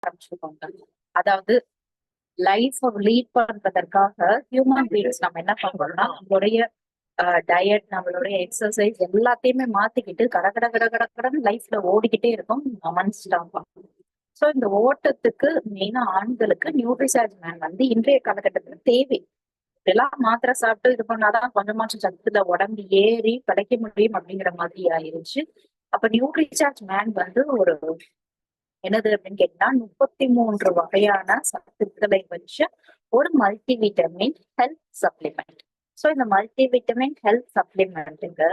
ஆரம்பிச்சிருக்கோங்க. அதாவது life lead பண்றதற்காக human beings நம்ம என்ன பண்றோம்னா, நம்மளுடைய டயட், நம்மளுடைய எக்ஸசைஸ் எல்லாத்தையுமே மாத்திக்கிட்டு கட கட கட கட கடன்னு லைஃப்ல ஓடிக்கிட்டே இருக்கும் நான் ஸ்டாப்பா. சோ இந்த ஓட்டத்துக்கு மெயினா ஆண்களுக்கு நியூட்ரிசார்ஜ் மேன் வந்து இன்றைய காலகட்டத்துல தேவை. இதெல்லாம் மாத்திரை சாப்பிட்டு இது பண்ணாதான் கொஞ்சமாச்சும் சத்துல உடம்பு ஏறி கிடைக்க முடியும் அப்படிங்கிற மாதிரி ஆயிருச்சு. அப்ப நியூட்ரிசார்ஜ் மேன் வந்து ஒரு என்னது அப்படின்னு கேட்டா 33 வகையான சத்துக்களை வச்ச ஒரு multi vitamin health supplement. So இந்த மல்டி விட்டமின் ஹெல்த் சப்ளிமெண்ட்டுக்கு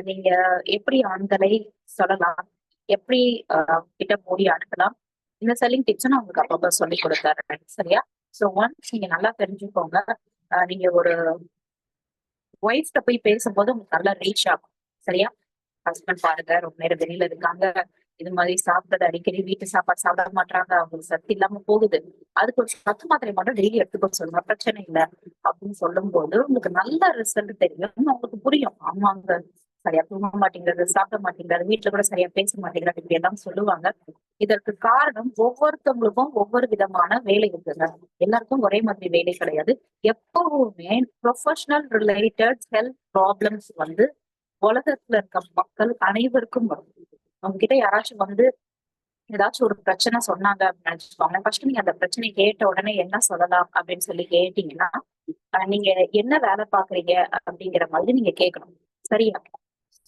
நீங்க எப்படி ஆண்களை சொல்லலாம், எப்படி கிட்ட மூடி அனுப்பலாம், இந்த செல்லிங் டிப்ஸ் நான் உங்களுக்கு அப்பப்ப சொல்லி கொடுத்தாரு. சரியா? சோ ஒன்ஸ் நீங்க நல்லா தெரிஞ்சுக்கோங்க. நீங்க ஒரு ஒய்ஃப்ட போய் பேசும்போது உங்களுக்கு நல்லா ரீச் ஆகும். சரியா? ஹஸ்பண்ட் பாருங்க ரொம்ப நேரம் வெளியில இருக்காங்க, இது மாதிரி சாப்பிட்டது அடிக்கடி வீட்டு சாப்பாடு சாப்பிட மாட்டாங்க, அவங்களுக்கு சத்து இல்லாம போகுது, அதுக்கு ஒரு சத்து மாத்திரை மட்டும் டெய்லி எடுத்துக்க சொல்லுங்க, பிரச்சனை இல்லை அப்படின்னு சொல்லும் போது உங்களுக்கு நல்ல ரிசல்ட் தெரியும். உங்களுக்கு புரியும், ஆமாங்க சரியா தூங்க மாட்டேங்கிறது, சாப்பிட மாட்டேங்கிறது, வீட்டுல கூட சரியா பேச மாட்டேங்கிறது, இப்படி எல்லாம் சொல்லுவாங்க. இதற்கு காரணம் ஒவ்வொருத்தவங்களுக்கும் ஒவ்வொரு விதமான வேலை இருக்குங்க. எல்லாருக்கும் ஒரே மாதிரி வேலை கிடையாது. எப்பவுமே ப்ரொஃபஷனல் ரிலேட்டட் ஹெல்த் ப்ராப்ளம்ஸ் வந்து உலகத்துல இருக்க மக்கள் அனைவருக்கும் வரும். அவங்க கிட்ட யாராச்சும் வந்து ஏதாச்சும் ஒரு பிரச்சனை சொன்னாங்க அப்படின்னு நினைச்சுக்கோங்க, ஃபர்ஸ்ட் நீங்க அந்த பிரச்சனை கேட்ட உடனே என்ன சொல்லலாம் அப்படின்னு சொல்லி கேட்டீங்கன்னா, நீங்க என்ன வேலை பாக்குறீங்க அப்படிங்கிற மாதிரி நீங்க கேட்கணும். சரியா?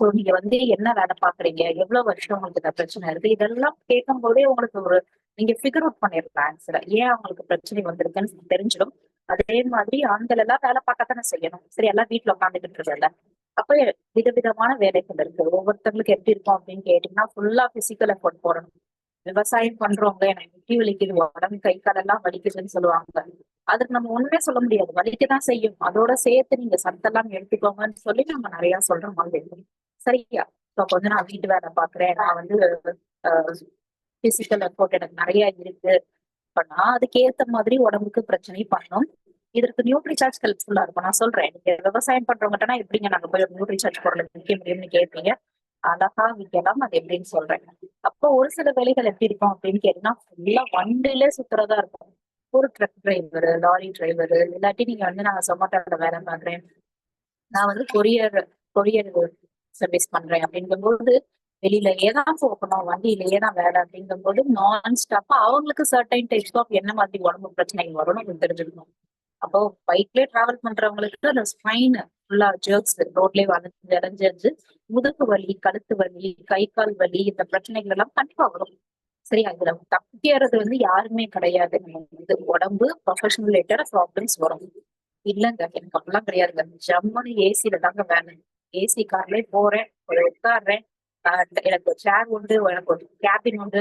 சோ நீங்க வந்து என்ன வேலை பாக்குறீங்க, எவ்வளவு வருஷம் உங்களுக்கு இந்த பிரச்சனை இருக்கு, இதெல்லாம் கேட்கும் போதே உங்களுக்கு ஒரு நீங்க ஃபிகர் அவுட் பண்ணிருக்கலாம் ஆன்சரை, ஏன் அவங்களுக்கு பிரச்சனை வந்திருக்குன்னு தெரிஞ்சிடும். அதே மாதிரி ஆண்கள் எல்லாம் வேலை பார்க்கத்தானே செய்யணும். சரி, எல்லாம் வீட்டுல உட்காந்துக்கிட்டு இருக்கல. அப்ப விதவிதமான வேலைகள் இருக்கு. ஒவ்வொருத்தவங்களுக்கு எப்படி இருக்கும் அப்படின்னு கேட்டீங்கன்னா, ஃபுல்லா பிசிக்கல் எஃபோர்ட் போடணும். விவசாயம் பண்றவங்க எனக்கு முட்டி வலிக்குது, உடம்பு கை காலெல்லாம் வலிக்குதுன்னு சொல்லுவாங்க. அதுக்கு நம்ம ஒண்ணுமே சொல்ல முடியாது, வலிக்கதான் செய்யும். அதோட சேர்த்து நீங்க சத்தெல்லாம் எடுத்துக்கோங்கன்னு சொல்லி நம்ம நிறைய சொல்ற மாதிரி இருக்கும். சரியா? இப்போ கொஞ்சம் நான் வீட்டு வேலை பாக்குறேன், நான் வந்து பிசிக்கல் எஃபோர்ட் எனக்கு நிறைய இருக்கு பண்ணா அதுக்கு ஏத்த மாதிரி உடம்புக்கு பிரச்சனை பண்ணும். இதற்கு நியூட்ரிசார்ஜ் ஹெல்ப்ஃபுல்லா இருக்கும். நான் சொல்றேன், நீங்க விவசாயம் பண்றவங்கட்டனா எப்படிங்க நாங்க போய் நியூட்ரிசார்ஜ் பொருளை விற்க முடியும்னு கேட்பீங்க. அழகா விற்கலாம், அது எப்படின்னு சொல்றேன். அப்போ ஒரு சில வேலைகள் எப்படி இருக்கும் அப்படின்னு கேட்டீங்கன்னா, ஃபுல்லா வண்டியிலே சுத்துறதா இருக்கும். ஒரு ட்ரக் டிரைவர், லாரி டிரைவர், இல்லாட்டி நீங்க வந்து நான் சொமாட்டோட வேலை பாக்குறேன், நான் வந்து கொரியர் சர்வீஸ் பண்றேன் அப்படிங்கும்போது வெளியிலயே தான் போகணும், வண்டியிலேயே தான் வேலை அப்படிங்கும்போது நான் ஸ்டாப்பா அவங்களுக்கு சர்டைன் டைப்ஸ் ஆஃப் என்ன மாதிரி உடம்பு பிரச்சனைகள் வரும்னு உங்களுக்கு தெரிஞ்சிருக்கும். அப்போ பைக்லயே டிராவல் பண்றவங்களுக்கு அந்த ஸ்பைன் ஃபுல்லா ஜெர்க்ஸ் ரோட்லயே வளைஞ்சு இறஞ்சு முதுகு வலி, கழுத்து வலி, கை கால் வலி, இந்த பிரச்சனைகள் எல்லாம் கண்டிப்பா வரும். சரி, அதுல தப்பிக்கிறது வந்து யாருமே கிடையாது. நம்ம வந்து உடம்பு ப்ரொஃபஷனல் ரிலேட்டட் ப்ராப்ளம்ஸ் வரும். இல்லங்க எனக்கு அப்படிலாம் கிடையாதுங்க, ஜம்முன்னு ஏசியில தாங்க வேணும். ஏசி கார்லயே போறேன், ஒரு உட்காடுறேன், எனக்கு ஒரு சேர் உண்டு, எனக்கு ஒரு கேபின் உண்டு,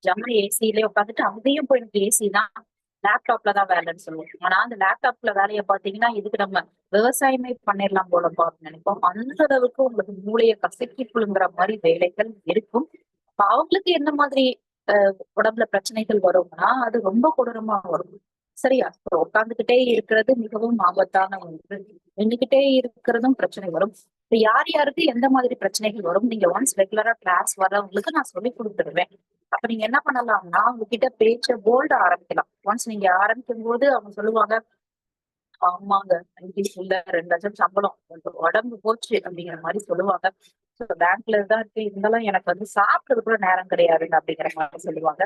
ஜம்முன்னு ஏசியிலே உட்காந்துட்டு அங்கேயும் போய் எனக்கு ஏசி தான், லேப்டாப்ல தான் வேலைன்னு சொல்லுவோம். ஆனா அந்த லேப்டாப்ல வேலையை பாத்தீங்கன்னா இதுக்கு நம்ம விவசாயமே பண்ணிடலாம் போலப்பா அப்படின்னு நினைப்போம். அந்த அளவுக்கு உங்களுக்கு மூளையை கசக்கி புழுங்குற மாதிரி வேலைகள் இருக்கும். அப்ப அவங்களுக்கு என்ன மாதிரி உடம்புல பிரச்சனைகள் வரும்னா அது ரொம்ப கொடூரமா வரும். சரியா? உட்கார்ந்துகிட்டே இருக்கிறது மிகவும் ஆபத்தான ஒன்று, நின்றுகிட்டே இருக்கிறதும் பிரச்சனை வரும். இப்ப யார் யாருக்கு எந்த மாதிரி பிரச்சனைகள் வரும் நீங்க ஒன்ஸ் ரெகுலரா கிளாஸ் வர்றவங்களுக்கு நான் சொல்லி கொடுத்துருவேன். அப்ப நீங்க என்ன பண்ணலாம்னா உங்ககிட்ட பேச்ச போல்ட ஆரம்பிக்கலாம். ஒன்ஸ் நீங்க ஆரம்பிக்கும் போது அவங்க சொல்லுவாங்க, ஆமாங்க இல்ல 2 லட்சம் சம்பளம், உடம்பு போச்சு அப்படிங்கிற மாதிரி சொல்லுவாங்க. பேங்க்ல தான் இருக்கு, இருந்தாலும் எனக்கு வந்து சாப்பிடுறது கூட நேரம் கிடையாதுங்க அப்படிங்கிற மாதிரி சொல்லுவாங்க.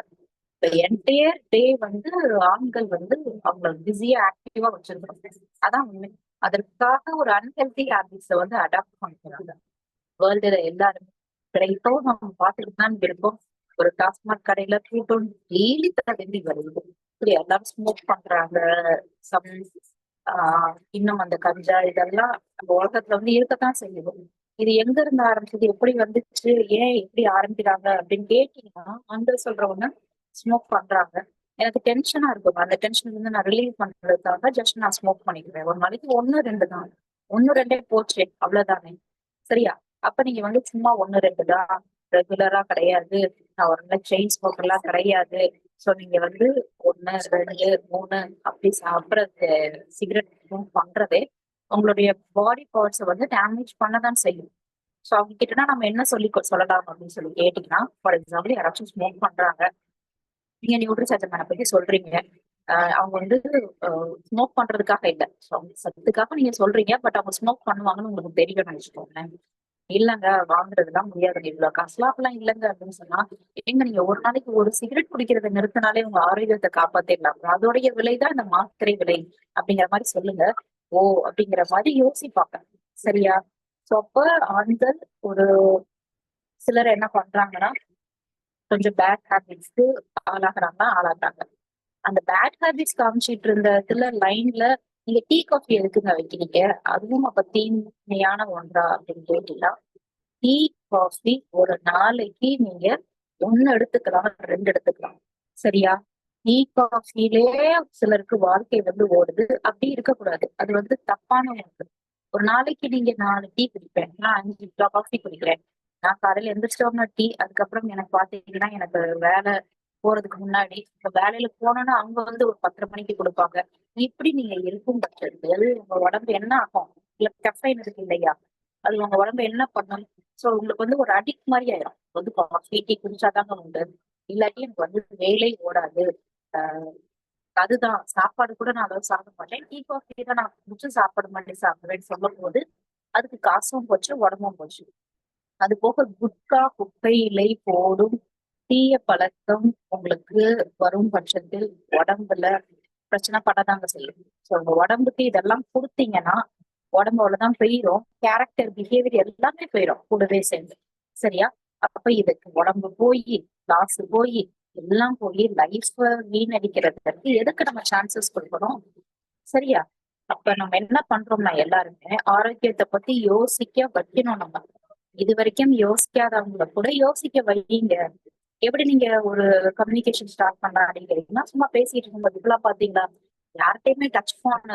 என்டையர் டே வந்து ஆண்கள் வந்து அவங்கள பிஸியா ஆக்டிவா வச்சிருக்காங்க. அதான் உண்மை. அதற்காக ஒரு அன்ஹெல்தி ஹேபிட்ஸ வந்து அடாப்ட் பண்ணிக்கிறாங்க வேர்ல்டுல எல்லாருமே. இப்போ நம்ம பார்த்துட்டு தான் இருக்கோம், ஒரு டாஸ்மாக் கடையில கூட்டம் டெய்லி தடவி வருது. இப்படி எல்லாரும் ஸ்மோக் பண்றாங்க. சம் இன்னும் அந்த கஞ்சா இதெல்லாம் நம்ம உலகத்துல வந்து இருக்கத்தான் செய்யுது. இது எங்க இருந்து ஆரம்பிச்சது, எப்படி வந்துச்சு, ஏன் எப்படி ஆரம்பிக்கிறாங்க அப்படின்னு கேட்டீங்கன்னா, ஆண்கள் சொல்றவங்க ஸ்மோக் பண்றாங்க, எனக்கு டென்ஷனா இருக்கும், அந்த டென்ஷன் வந்து நான் ரிலீவ் பண்றதுக்காக ஜஸ்ட் நான் ஸ்மோக் பண்ணிக்குவேன். ஒரு நாளைக்கு 1 2 தான், 1 2 போச்சு அவ்வளவுதானே. சரியா? அப்ப நீங்க வந்து சும்மா 1 2 தான், ரெகுலரா கிடையாது, நான் ஒரு நாள் செயின் ஸ்மோக்கர் எல்லாம் கிடையாது. சோ நீங்க வந்து 1 2 3 அப்படி சாப்பிடுறது, சிகரெட் ஸ்மோக் பண்றதே உங்களுடைய பாடி பார்ட்ஸை வந்து டேமேஜ் பண்ணதான் செய்யும். சோ அவங்க கிட்டனா நம்ம என்ன சொல்லலாம் அப்படின்னு சொல்லி கேட்டீங்கன்னா, ஃபார் எக்ஸாம்பிள் யாராச்சும் ஸ்மோக் பண்றாங்க, நீங்க நியூட்ரிசார்ஜர் மேனை பத்தி சொல்றீங்க. அவங்க வந்து ஸ்மோக் பண்றதுக்காக இல்ல, சத்துக்காக நீங்க சொல்றீங்க. பட் அவங்க ஸ்மோக் பண்ணுவாங்கன்னு உங்களுக்கு தெரியும்னு வச்சுக்கோங்களேன். இல்லங்க வாங்குறதுலாம் முடியாதுங்க, இவ்வளவு காசுலாம் அப்பெல்லாம் இல்லங்க அப்படின்னு சொன்னா, எங்க நீங்க ஒரு நாளைக்கு ஒரு சிகரெட் குடிக்கிறத நிறுத்தினாலே உங்க ஆரோக்கியத்தை காப்பாத்திடலாம், அதோடைய விலைதான் இந்த மாத்திரை விலை அப்படிங்கிற மாதிரி சொல்லுங்க. ஓ அப்படிங்கிற மாதிரி யோசிப்பாங்க. சரியா? சோ அப்ப ஆண்கள் ஒரு சிலர் என்ன பண்றாங்கன்னா, கொஞ்சம் பேட் ஹேபிட்ஸ்க்கு ஆளாகுறாங்க. அந்த பேட் ஹேபிட்ஸ் காமிச்சிட்டு இருந்ததுல லைன்ல நீங்க டீ காஃபி எதுக்குங்க வைக்கிறீங்க, அதுவும் அப்ப தீமையான ஒன்றா அப்படின்னு கேட்டீங்கன்னா, டீ காஃபி ஒரு நாளைக்கு நீங்க 1 எடுத்துக்கலாம், 2 எடுத்துக்கலாம். சரியா? டீ காஃபிலே சிலருக்கு வாழ்க்கை வந்து ஓடுது. அப்படி இருக்கக்கூடாது. அது வந்து தப்பான ஒன்று. ஒரு நாளைக்கு நீங்க 4 டீ குடிப்பேன், நான் 5 காஃபி குடிக்கிறேன். நான் காலையில எந்திரிச்சோம்னா டீ, அதுக்கப்புறம் எனக்கு பாத்தீங்கன்னா எனக்கு வேலை போறதுக்கு முன்னாடி, இப்ப வேலையில போனோம்னா அவங்க வந்து ஒரு 10:30 மணிக்கு கொடுப்பாங்க. இப்படி நீங்க இருக்கும் பட்சத்தில் உங்க உடம்பு என்ன ஆகும்? இல்ல கெஃபைன் இருக்கு இல்லையா, அது உங்க உடம்பு என்ன பண்ணும்? சோ உங்களுக்கு வந்து ஒரு அடிக்ட் மாதிரி ஆயிரும். வந்து காஃபி டீ குடிச்சாதாங்க உண்டு, இல்லாட்டி எனக்கு வந்து வேலை ஓடாது. ஆஹ் அதுதான் சாப்பாடு கூட நான் அளவு சாப்பிட மாட்டேன், டீ காஃபி தான் நான் குடிச்சு சாப்பிட மாட்டேன் சாப்பிடுவேன்னு சொல்லும் போது அதுக்கு காசும் போச்சு, உடம்பும் போச்சு. அது போக குட்கா புகையிலை போடும் தீய பழக்கம் உங்களுக்கு வரும் பட்சத்தில் உடம்புல பிரச்சனை படதாங்க செய்யும். சோ உங்க உடம்புக்கு இதெல்லாம் கொடுத்தீங்கன்னா உடம்பு அவ்வளவுதான் போயிரும், கேரக்டர் பிஹேவியர் எல்லாமே போயிடும் கூடவே சேர்ந்து. சரியா? அப்ப இதுக்கு உடம்பு போய் காசு போய் எல்லாம் போய் லைஃப் வீணடிக்கிறதுக்கு எதுக்கு நம்ம சான்சஸ் கொடுக்கணும்? சரியா? அப்ப நம்ம என்ன பண்றோம்னா எல்லாருமே ஆரோக்கியத்தை பத்தி யோசிக்க வைக்கணும். நம்ம இது வரைக்கும் யோசிக்காதவங்கள கூட யோசிக்க வைங்க. எப்படி நீங்க ஒரு கம்யூனிகேஷன் ஸ்டார்ட் பண்ணலாம் அப்படிங்கிறீங்கன்னா, சும்மா பேசிட்டு இருக்கும்போது இப்பெல்லாம் பாத்தீங்களா, யார்கிட்டயுமே டச் போன்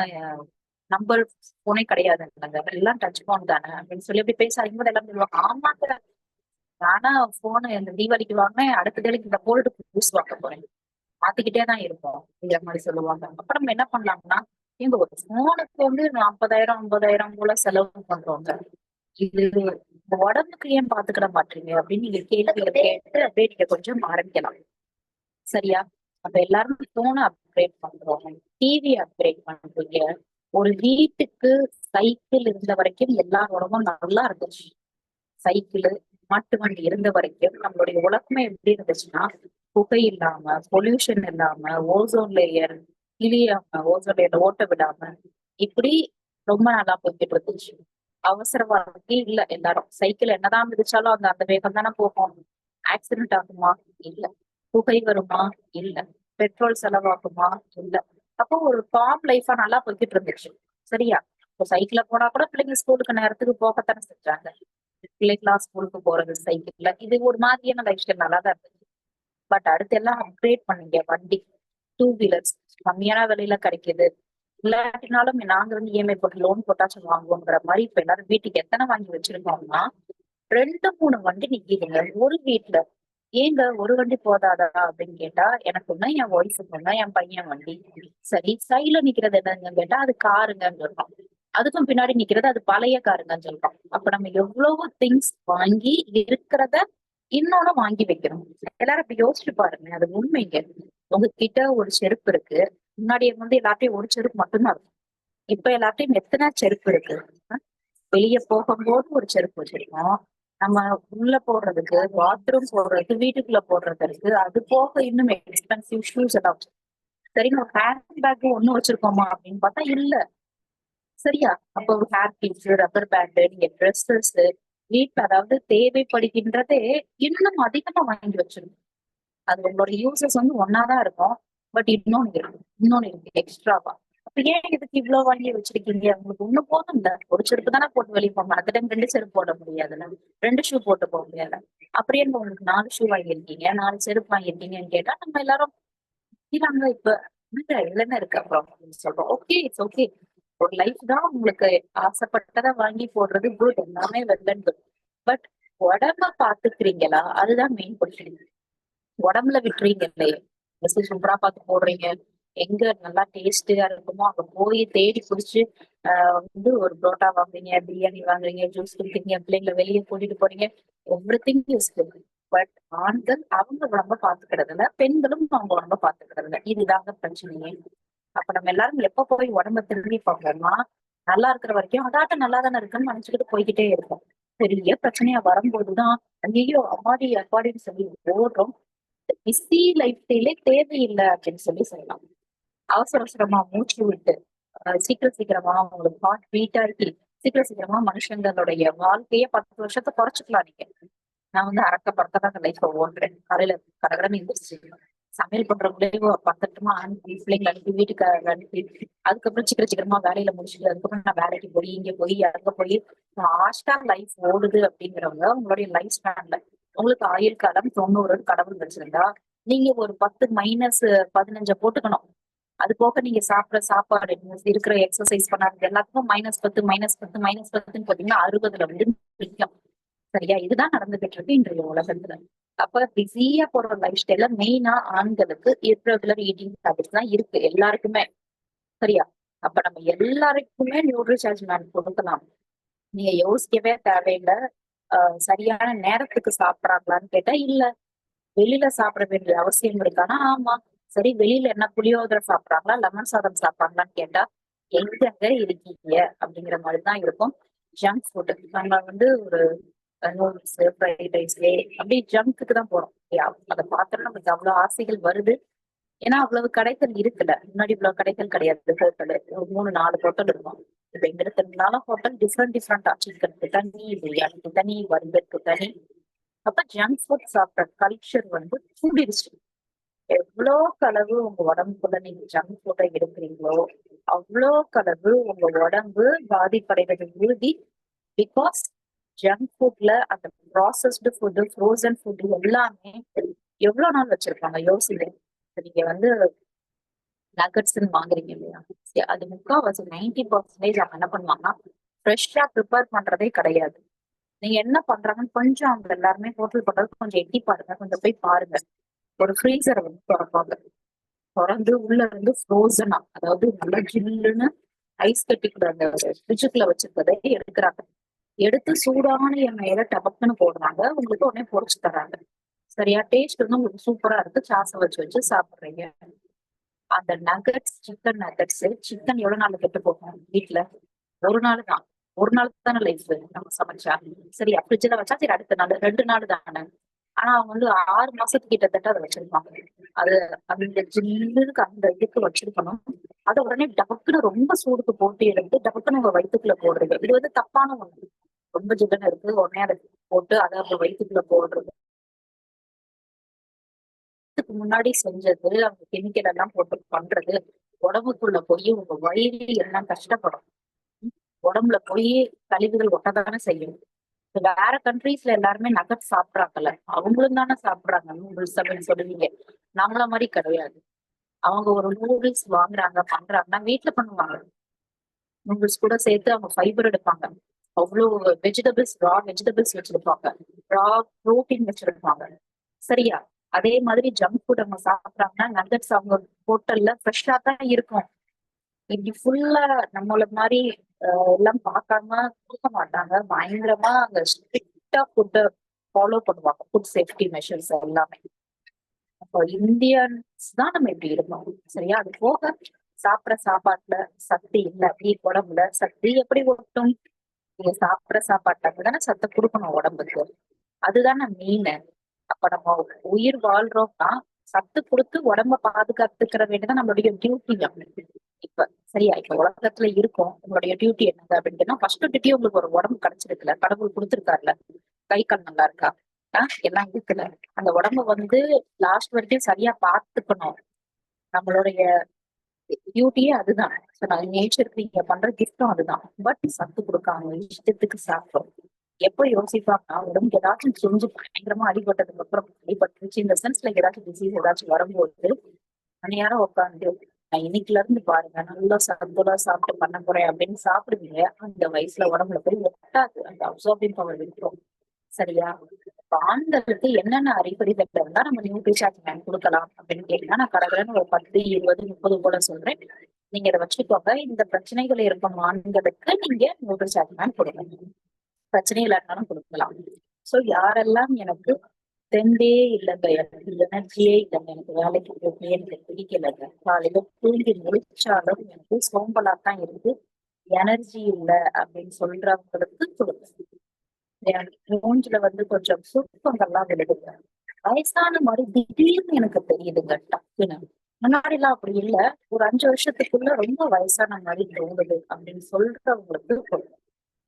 நம்பர் போனே கிடையாதுங்க, எல்லாம் டச் போன் தானே அப்படின்னு சொல்லி அப்படி பேச ஆகும்போது எல்லாம் சொல்லுவாங்க, ஆமாங்க நானா போனு இந்த தீபாவளிக்கு வாங்கினேன், அடுத்த தேதிக்கு இந்த போல்டு புதுசு வாங்க போறேன், மாத்திக்கிட்டே தான் இருப்போம் அப்படிங்கிற மாதிரி சொல்லுவாங்க. அப்புறம் நம்ம என்ன பண்ணலாம்னா, இந்த ஒரு போனுக்கு வந்து 40,000 50,000 போல செலவு பண்றோங்க, இது இந்த உடம்புக்கு ஏன் பாத்துக்கிட மாட்டீங்க அப்படின்னு நீங்க கேள்விகளை கேட்டு அப்படியே நீங்க கொஞ்சம் ஆரம்பிக்கலாம். சரியா? அப்ப எல்லாரும் போனை அப்கிரேட் பண்றோம், டிவி அப்கிரேட் பண்றீங்க. ஒரு வீட்டுக்கு சைக்கிள் இருந்த வரைக்கும் எல்லாரோடமும் நல்லா இருந்துச்சு. சைக்கிள் மாட்டு வண்டி இருந்த வரைக்கும் நம்மளுடைய உலகமே எப்படி இருந்துச்சுன்னா, புகை இல்லாம, பொல்யூஷன் இல்லாம, ஓசோன் லேயர் கிளியாம, ஓசோன் லேயர்ல ஓட்ட விடாம, இப்படி ரொம்ப நல்லா போய்கிட்டு இருந்துச்சு. அவசர வாழ்க்கை இல்ல, எல்லாரும் சைக்கிள் என்னதான் மிதிச்சாலும் அந்த அந்த வேகம் தானே போகும். ஆக்சிடென்ட் ஆகுமா? இல்ல. புகை வருமா? இல்ல. பெட்ரோல் செலவாகுமா? இல்ல. அப்போ ஒரு காம் லைஃபா நல்லா போய்கிட்டு இருந்துச்சு. சரியா? இப்போ சைக்கிள்ல போனா கூட பிள்ளைங்க ஸ்கூலுக்கு நேரத்துக்கு போகத்தானே செஞ்சாங்க. பிள்ளைங்களா ஸ்கூலுக்கு போறது சைக்கிள்ல, இது ஒரு மாதிரியான லைஃப் ஸ்டைல் நல்லா தான் இருந்துச்சு. பட் அடுத்து எல்லாம் அப்கிரேட் பண்ணீங்க வண்டி, டூ வீலர்ஸ் கம்மியான விலையில கிடைக்குது. இல்லாட்டினாலும் நாங்க வந்து இஎம்ஐ போட்டு லோன் போட்டாச்சும் வாங்குவோங்கிற மாதிரி இப்ப எல்லாரும் வீட்டுக்கு எத்தனை வாங்கி வச்சிருக்கோம்னா 2 3 வண்டி நிக்குதுங்க ஒரு வீட்டுல. ஏங்க ஒரு வண்டி போதாதா அப்படின்னு கேட்டா, எனக்கு ஒண்ணு, என் ஒய்ஃபுக்கு ஒண்ணு, என் பையன் வண்டி. சரி, சைடுல நிக்கிறது என்னன்னு கேட்டா அது காருங்கன்னு சொல்றோம், அதுக்கும் பின்னாடி நிக்கிறது அது பழைய காருங்கன்னு சொல்றோம். அப்ப நம்ம எவ்வளவு திங்ஸ் வாங்கி இருக்கிறத இன்னொன்னு வாங்கி வைக்கிறோம். எல்லாரும் அப்படி யோசிச்சு பாருங்க, அது உண்மைங்க. உங்ககிட்ட ஒரு செருப்பு இருக்கு, முன்னாடி வந்து எல்லாத்தையும் ஒரு செருப்பு மட்டும்தான் இருக்கும். இப்ப எல்லாத்தையும் எத்தனை செருப்பு இருக்கு. வெளியே போகும்போது ஒரு செருப்பு வச்சிருக்கோம், நம்ம உள்ள போடுறதுக்கு, பாத்ரூம் போடுறதுக்கு, வீட்டுக்குள்ள போடுறதுக்கு, அது போக இன்னும் எக்ஸ்பென்சிவ் ஷூஸ் எல்லாம். சரி, நம்ம ஹேண்ட் பேக் ஒண்ணு வச்சிருக்கோமா அப்படின்னு பார்த்தா இல்ல. சரியா? அப்போ ஹேர் கிளிப்ஸ், ரப்பர் பேண்ட், நீங்க ட்ரெஸ்ஸஸ், வீட்டுல அதாவது தேவைப்படுகின்றதே இன்னும் அதிகமா வாங்கி வச்சிருக்கோம். அது உங்களோட யூசஸ் வந்து ஒன்னாதான் இருக்கும். பட் இன்னொன்னு இருக்கு எக்ஸ்ட்ராவா. அப்ப ஏன் இதுக்கு இவ்வளவு வாங்கி வச்சிருக்கீங்க? உங்களுக்கு ஒண்ணு போதும் இல்ல, ஒரு செருப்பு தானே போட்டு வெளியே போங்க, அந்த டைம் 2 செருப்பு போட முடியாதுல்ல, 2 ஷூ போட்டு போக முடியாது. அப்படியே உங்களுக்கு 4 ஷூ வாங்கியிருக்கீங்க, 4 செருப்பு வாங்கியிருக்கீங்கன்னு கேட்டா நம்ம எல்லாரும் இதாங்க இப்ப இல்லைன்னு இருக்கு. அப்புறம் சொல்றோம், ஓகே இட்ஸ் ஓகே, ஒரு லைஃப் தான், உங்களுக்கு ஆசைப்பட்டதை வாங்கி போடுறது குட், எல்லாமே வெல் அண்ட் குட். பட் உடம்ப பாத்துக்கிறீங்களா? அதுதான் மெயின் கொஸ்டின். உடம்புல விட்டுறீங்க இல்லையே, சூப்பரா பார்த்து போடுறீங்க, எங்க நல்லா டேஸ்டியா இருக்குமோ அங்க போய் தேடி பிடிச்சு வந்து ஒரு புரோட்டா வாங்குறீங்க, பிரியாணி வாங்குறீங்க, ஜூஸ் குடிக்கிறீங்க, பிள்ளைங்களை வெளியே கூட்டிட்டு போறீங்க, every thing is good. But ஆண்கள் அவங்க உடம்ப பாத்துக்கிறது இல்ல, பெண்களும் அவங்க உடம்ப பாத்துக்கிறது இல்ல. இதுதாங்க பிரச்சனையே. அப்ப நம்ம எல்லாரும் எப்ப போய் உடம்ப திரும்பி பார்ப்போம்னா, நல்லா இருக்கிற வரைக்கும் அதாட்டம் நல்லா தானே இருக்குன்னு நினைச்சுக்கிட்டு போய்கிட்டே இருக்கும். பெரிய பிரச்சனையா வரும்போதுதான் ஐயோ அம்மாடி அப்பாடின்னு சொல்லி ஓடுறோம். பிஸி லைஃப் ஸ்டைலே தேவையில்லை அப்படின்னு சொல்லி சொல்லலாம். அவசர அவசரமா மூச்சு விட்டு சீக்கிரம் சீக்கிரமா உங்களுக்கு ஹார்ட் பீட்டா இருக்கு, சீக்கிரம் சீக்கிரமா மனுஷங்களுடைய வாழ்க்கைய 10 வருஷத்தை குறைச்சிக்கலாம் நீங்க. நான் வந்து அறக்க பறக்கதான் அந்த லைஃப்ல ஓடுறேன். காலையில கடகடன்னு எந்திரிச்சு சமையல் பண்றவங்களே பத்தட்டுமா அனுப்பி பிள்ளைங்களை அனுப்பி வீட்டுக்கு அனுப்பி அதுக்கப்புறம் சீக்கிரம் சீக்கிரமா வேலையில முடிச்சுட்டு அதுக்கப்புறம் நான் வேலைக்கு போய் இங்க போய் அங்க போய் ஃபாஸ்டா லைஃப் ஓடுது அப்படிங்கிறவங்க உங்களுடைய லைஃப் ஸ்பேன்ல உங்களுக்கு ஆயுள் காலம் 90 கடவுள் வச்சிருந்தா நீங்க ஒரு 10 - 15 போட்டுக்கணும். அது போக நீங்க சாப்பிடுற சாப்பாடு இருக்கிற எக்ஸசைஸ் பண்ணாது எல்லாத்துக்கும் -10 -10 -10ன்னு பாத்தீங்கன்னா 60ல வந்து நிக்கும். சரியா? இதுதான் நடந்துகிட்டு இருக்கு இன்றைய உலகத்துல. அப்ப பிஸியா போற லைஃப் ஸ்டைல மெயினா ஆண்களுக்கு இர்ரெகுலர் ஈட்டிங் ஹேபிட்ஸ் தான் இருக்கு எல்லாருக்குமே. சரியா? அப்ப நம்ம எல்லாருக்குமே நியூட்ரிசார்ஜ் மேன் கொடுக்கலாம். நீங்க யோசிக்கவே தேவையில்ல. சரியான நேரத்துக்கு சாப்பிடறாங்களான்னு கேட்டா இல்ல. வெளியில சாப்பிட வேண்டிய அவசியம் இருக்கானா? ஆமா. சரி, வெளியில என்ன புளியோதரை சாப்பிடுறாங்களா, லெமன் சாதம் சாப்பிடுறாங்களான்னு கேட்டா எங்கெங்க இருக்கீங்க அப்படிங்கிற மாதிரிதான் இருக்கும். ஜங்க் ஃபுட் நம்ம வந்து ஒரு நூடுல்ஸ், ஃப்ரைட் ரைஸ் அப்படி ஜங்க்குக்கு தான் போறோம். அதை பார்த்தோம்னா நமக்கு அவ்வளவு ஆசைகள் வருது. ஏன்னா அவ்வளவு கடைகள் இருக்குல்ல. முன்னாடி இவ்வளவு கடைகள் கிடையாது. ஹோட்டலு ஒரு 3 - 4 ஹோட்டல் இருக்கும். இப்ப எங்க எடுத்ததுனால ஹோட்டல் டிஃப்ரெண்டா சிக்கனுக்கு தனி, பிரியாணிக்கு தனி, பர்கருக்கு தனி. அப்ப ஜங்க் ஃபுட் சாப்பிட்ற கல்ச்சர் வந்து கூடிருச்சு. எவ்வளோக்கு அளவு உங்க உடம்புக்குள்ள நீங்க ஜங்க் ஃபுட்டை எடுக்கிறீங்களோ அவ்வளோக்கு அளவு உங்க உடம்பு பாதிப்படைவது உறுதி. பிகாஸ் ஜங்க் ஃபுட்ல அந்த ப்ராசஸ்டு ஃபுட்டு, ஃப்ரோசன் ஃபுட் எல்லாமே எவ்வளவு நாள் வச்சிருப்பாங்க யோசிங்க. நீங்க வந்து நகட்ஸ்ன்னு வாங்குறீங்க இல்லையா, அது முக்காவாசி 90% அவங்க என்ன பண்ணுவாங்கன்னா ஃப்ரெஷ்ஷா ப்ரிப்பேர் பண்றதே கிடையாது. நீங்க என்ன பண்றாங்கன்னு கொஞ்சம் அவங்க எல்லாருமே ஹோட்டல் பண்றது கொஞ்சம் எட்டி பாருங்க, கொஞ்சம் போய் பாருங்க. ஒரு ஃப்ரீசரை வந்து திறப்பாங்க. திறந்து உள்ள இருந்து ஃப்ரோசனா, அதாவது நல்லா ஜில்லுன்னு ஐஸ் கட்டி கூட அந்த ஃப்ரிட்ஜுக்குள்ள வச்சிருக்கதை எடுக்கிறாங்க. எடுத்து சூடான எண்ணெயில டபக்குன்னு போடுறாங்க. உங்களுக்கு உடனே பொரிச்சு தராங்க. சரியா? டேஸ்ட் வந்து உங்களுக்கு சூப்பரா இருக்கு. சாச வச்சு வச்சு சாப்பிடுறீங்க. அந்த நகட்ஸ், சிக்கன் நகட்ஸ், சிக்கன் எவ்வளவு நாள் கெட்டு போகும் வீட்டுல? ஒரு நாள் தான். ஒரு நாள் தானே லைஃப் நம்ம சமைச்சா. சரியா? ஃப்ரிட்ஜ்ல வச்சா சரி அடுத்த நாள் 2 நாள் தானே. ஆனா அவங்க வந்து 6 மாசத்துக்கு கிட்டத்தட்ட அதை வச்சிருப்பாங்க. அது அந்த ஜில்லுக்கு அந்த இதுக்கு வச்சிருக்கணும். அதை உடனே டபக்குன்னு ரொம்ப சூடுக்கு போட்டு எடுத்து டபக்குன்னு உங்க வயிற்றுக்குள்ள போடுறது, இது வந்து தப்பான ஒண்ணு. ரொம்ப ஜில்லுன்னு இருக்கு உடனே அதை போட்டு அதை அவங்க வயிற்றுக்குள்ள போடுறது. இதுக்கு முன்னாடி செஞ்சது அவங்க கெமிக்கல் எல்லாம் போட்டு பண்றது உடம்புக்குள்ள போய் உங்க வயிறு எல்லாம் கஷ்டப்படும். உடம்புல போய் கழிவுகள் ஒட்டதானே செய்யும். வேற கண்ட்ரீஸ்ல எல்லாருமே நகட் சாப்பிடறாங்கல்ல, அவங்களும் தானே சாப்பிடுறாங்க நூடுல்ஸ் அப்படின்னு சொல்லுவீங்க. நம்மள மாதிரி கிடையாது. அவங்க ஒரு நூடுல்ஸ் வாங்குறாங்க பண்றாங்கன்னா வீட்டுல பண்ணுவாங்க. நூடுல்ஸ் கூட சேர்த்து அவங்க ஃபைபர் எடுப்பாங்க. அவ்வளவு வெஜிடபிள்ஸ், ரா வெஜிடபிள்ஸ் வச்சிருப்பாங்க. ரா புரோட்டீன் வச்சிருப்பாங்க. சரியா? அதே மாதிரி ஜங்க் ஃபுட் அவங்க சாப்பிடுறாங்கன்னா நகட்ஸ் அவங்க ஹோட்டல்ல ஃப்ரெஷ்ஷா தான் இருக்கும். இப்படி ஃபுல்லா நம்மள மாதிரி எல்லாம் பார்க்காம கொடுக்க மாட்டாங்க. பயங்கரமா அங்க ஸ்ட்ரிக்டா ஃபுட்டை ஃபாலோ பண்ணுவாங்க. ஃபுட் சேஃப்டி மெஷர்ஸ் எல்லாமே. அப்போ இந்தியன்ஸ் தான் நம்ம இப்படி இருக்கோம். சரியா? அது போக சாப்பிடுற சாப்பாட்டுல சக்தி இல்ல, அப்படி உடம்புல சக்தி எப்படி ஒட்டும்? நீங்க சாப்பிடுற சாப்பாட்டுல தானே சத்தை கொடுக்கணும் உடம்புக்கு. அதுதானே மெயின். அப்ப நம்ம உயிர் வாழ்றோம்னா சத்து கொடுத்து உடம்ப பாதுகாத்துக்கிற வேண்டியதான் நம்மளுடைய டியூட்டி. இப்ப சரியா? இப்ப உலகத்துல இருக்கும் உங்களுடைய டியூட்டி என்னது அப்படின்னா, ஃபர்ஸ்ட் டியூட்டி உங்களுக்கு ஒரு உடம்பு கிடைச்சிருக்குல்ல, கடவுள் கொடுத்துருக்காருல, கை கண் நல்லா இருக்கா, எல்லாம் இருக்குல்ல, அந்த உடம்ப வந்து லாஸ்ட் வரைக்கும் சரியா பார்த்துக்கணும். நம்மளுடைய டியூட்டியே அதுதான். நேச்சருக்கு நீங்க பண்ற கிஃப்டும் அதுதான். பட் சத்து கொடுக்காம இஷ்டத்துக்கு சாப்பிடும். எப்ப யோசிப்பாங்கன்னா உடம்புக்கு ஏதாச்சும் செஞ்சு பயங்கரமா அடிபட்டதுக்கு அப்புறம், அடிபட்டுருச்சு இந்த சென்ஸ்ல ஏதாச்சும் டிசீஸ் ஏதாச்சும் வரும்போது மணியாரம் உட்காந்து நான் இன்னைக்குல இருந்து பாருங்க நல்லா சத்துலா சாப்பிட்டு பண்ண போறேன் அப்படின்னு சாப்பிடுவீங்க. அந்த வயசுல உடம்புல போய் ஒட்டாது. அந்த அப்சார்பிங் பவர் இருக்கும். சரியா? இப்ப ஆண்களுக்கு என்னென்ன அறிகுறிகள் இருந்தா நம்ம நியூட்ரிஷன் மேன் கொடுக்கலாம் அப்படின்னு கேட்டீங்கன்னா, நான் கடற்கரை ஒரு 10, 20, 30 போல சொல்றேன். நீங்க இதை வச்சுக்கோங்க. இந்த பிரச்சனைகள் இருக்கும் ஆண்களுக்கு நீங்க நியூட்ரிஷன் மேன் கொடுக்கணும். பிரச்சனை இல்லாட்டாலும் கொடுக்கலாம். சோ யாரெல்லாம் எனக்கு தெம்பே இல்லைங்க, எனக்கு எனர்ஜியே இல்லைங்க, எனக்கு வேலைக்கு போகவே எனக்கு பிடிக்கலைங்க. காலையில தூங்கி முழிச்சாலும் எனக்கு சோம்பலா தான் இருக்கு. எனர்ஜி இல்ல அப்படின்னு சொல்றவங்களுக்கு கொடுங்க. என் மூஞ்சில வந்து கொஞ்சம் சுருக்கங்கள்லாம் விழுதுங்க. வயசான மாதிரி திடீர்னு எனக்கு தெரியுதுங்க டக்குன்னு. முன்னாடி எல்லாம் அப்படி இல்ல. ஒரு 5 வருஷத்துக்குள்ள ரொம்ப வயசான மாதிரி தோணுது அப்படின்னு சொல்றவங்களுக்கு கொடுங்க.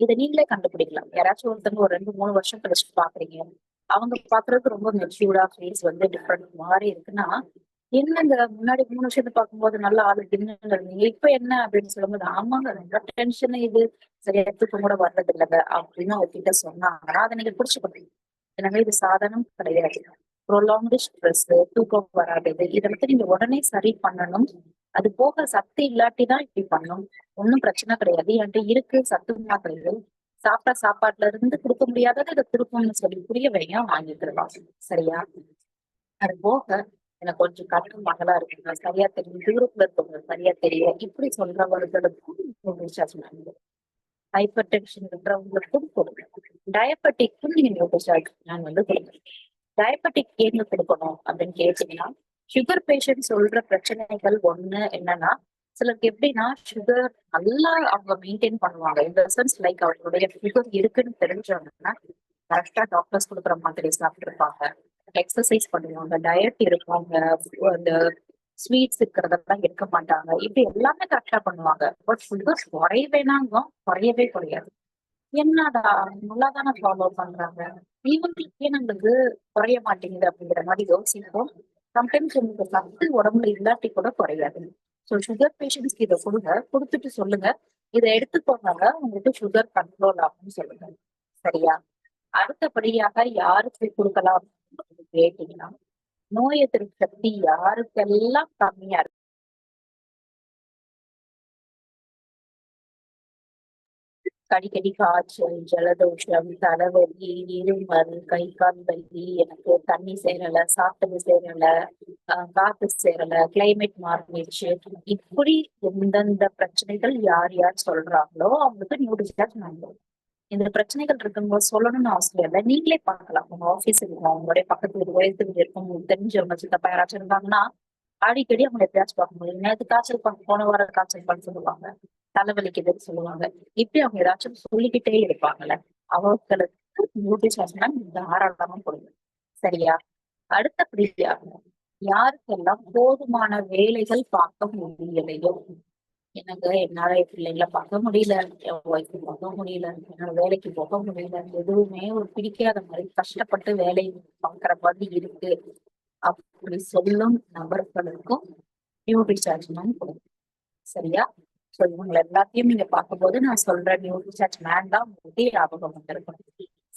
இதை நீங்களே கண்டுபிடிக்கலாம். யாராச்சும் ஒருத்தவங்க ஒரு 2 3 வருஷம் கழிச்சு பாக்குறீங்க, அவங்க பாக்குறதுக்கு ரொம்ப மெச்சூர்டா ஃபேஸ் வந்து டிஃப்ரெண்ட் மாறி இருக்குன்னா, என்னங்க முன்னாடி 3 வருஷத்தை பார்க்கும்போது நல்ல ஆளு தின்னு இருந்தீங்க, இப்ப என்ன அப்படின்னு சொல்லும்போது, ஆமாங்க ரொம்ப டென்ஷன், இது சரியா தூக்கம் கூட வர்றது இல்லைங்க அப்படின்னு அவர்கிட்ட சொன்னாங்கன்னா அதை நீங்க புடிச்சுக்கணும். எனவே இது சாதாரணம் கிடையாது. ப்ரொலாங்டு ஸ்ட்ரெஸ், தூக்கம் வராதது, இதை வந்து நீங்க உடனே சரி பண்ணணும். அது போக சத்து இல்லாட்டிதான் இப்படி பண்ணும். ஒன்னும் பிரச்சனை கிடையாது, என்கிட்ட இருக்கு சத்து மாத்திரைகள். சாப்பிட்ட சாப்பாட்டுல இருந்து கொடுக்க முடியாததை இதை திருப்பம்னு சொல்லி புரிய வைங்க, வாங்கிக்கலாம். சரியா? அது போக எனக்கு கொஞ்சம் கண்ணு மகளா இருக்குங்க, சரியா தெரியும், தூரத்துல இருக்கவங்க சரியா தெரியும், இப்படி சொல்றவர்களுக்கும் ரீசார்ஜ் பண்ணுங்க. ஹைப்பர் டென்ஷன் இருக்கிறவங்களுக்கும் கொடுங்க. டயபெட்டிக்கும் நீங்க நியூட்ரிசார்ஜ் நான் வந்து கொடுங்க. டயபெட்டிக் ஏங்க கொடுக்கணும் அப்படின்னு கேட்டீங்கன்னா, சுகர் பேஷண்ட் சொல்ற பிரச்சனைகள் ஒண்ணு என்னன்னா, சிலருக்கு எப்படின்னா சுகர் நல்லா அவங்க மெயின்டைன் பண்ணுவாங்க. இந்த சென்ஸ் லைக் அவங்களுடைய சுகர் இருக்குன்னு தெரிஞ்சவங்கன்னா கரெக்டா டாக்டர்ஸ் கொடுக்குற மாதிரி சாப்பிட்டு இருப்பாங்க, எக்ஸசைஸ் பண்ணுவாங்க, டயட் இருப்பாங்க, அந்த ஸ்வீட்ஸ் இருக்கிறதெல்லாம் எடுக்க மாட்டாங்க, இப்படி எல்லாமே கரெக்டா பண்ணுவாங்க. பட் சுகர் குறைவேனாங்க, குறையவே குறையாது. என்னடா நல்லாதானே ஃபாலோ பண்றாங்க, இவங்களுக்கே நம்மளுக்கு குறைய மாட்டேங்குது அப்படிங்கிற மாதிரி யோசிப்போம். சம்டைம்ஸ் உங்களுக்கு சத்து உடம்புல இல்லாட்டி கூட குறையாது. ஸோ சுகர் பேஷண்ட்ஸ்க்கு இதை கொடுங்க, கொடுத்துட்டு சொல்லுங்க இதை எடுத்துக்கோங்க, உங்களுக்கு சுகர் கண்ட்ரோல் ஆகும்னு சொல்லுங்க. சரியா? அடுத்தபடியாக யாருக்கு கொடுக்கலாம் அப்படின்னு கேட்டீங்கன்னா, நோய் எதிர்ப்பு சக்தி யாருக்கெல்லாம் கம்மியா இருக்கு, அடிக்கடி காய்ச்சல், ஜலதோஷம், தலைவலி, இருமல், கை கால் வலி, எனக்கு தண்ணி சேரல, சாப்பிட்டது சேரல, காத்து சேரல, கிளைமேட் மாறிடுச்சு, இப்படி எந்தெந்த பிரச்சனைகள் யார் யார் சொல்றாங்களோ அவங்களுக்கு நியூட்ரிஷன் வாங்கும். இந்த பிரச்சனைகள் இருக்கும்போது சொல்லணும்னு அவசியம் இல்லை, நீங்களே பார்க்கலாம். உங்க ஆபீஸ் இருக்கும், உங்களுடைய பக்கத்து வீடு, உயரத்து வீடு இருக்கும், உங்களுக்கு தெரிஞ்சவங்க சித்தப்பா யாராச்சும் இருந்தாங்கன்னா அடிக்கடி அவங்க எப்பயாச்சும் பார்க்க முடியும். நேற்று காய்ச்சல் பண்ண, போன வாரம் காய்ச்சல் பண்ண சொல்லுவாங்க, தலைவலிக்குதுன்னு சொல்லுவாங்க, இப்படி அவங்க ஏதாச்சும் சொல்லிக்கிட்டே இருப்பாங்கல்ல, அவங்களுக்கு நியூட்ரிஷன் தாராளமா கொடுங்க. சரியா? அடுத்தபடியா யாருக்கெல்லாம் போதுமான வேலைகள் பார்க்க முடியலையோ, எனக்கு என்னால என் பிள்ளைங்களை பார்க்க முடியல, என் ஒய்ஃபு பார்க்க முடியல, என்னோட வேலைக்கு போக முடியல, எதுவுமே ஒரு பிடிக்காத மாதிரி கஷ்டப்பட்டு வேலை பார்க்குற மாதிரி இருக்கு அப்படி சொல்லும் நபர்களுக்கும் நியூட்ரிசார்ஜ் கொடுக்கும். சரியா? சோ இவங்க எல்லாத்தையும் நீங்க பார்க்கும்போது நான் சொல்ற நியூட்ரிசார்ஜ் மேன் தான் உங்களுக்கு ஞாபகம் வந்திருக்கும்.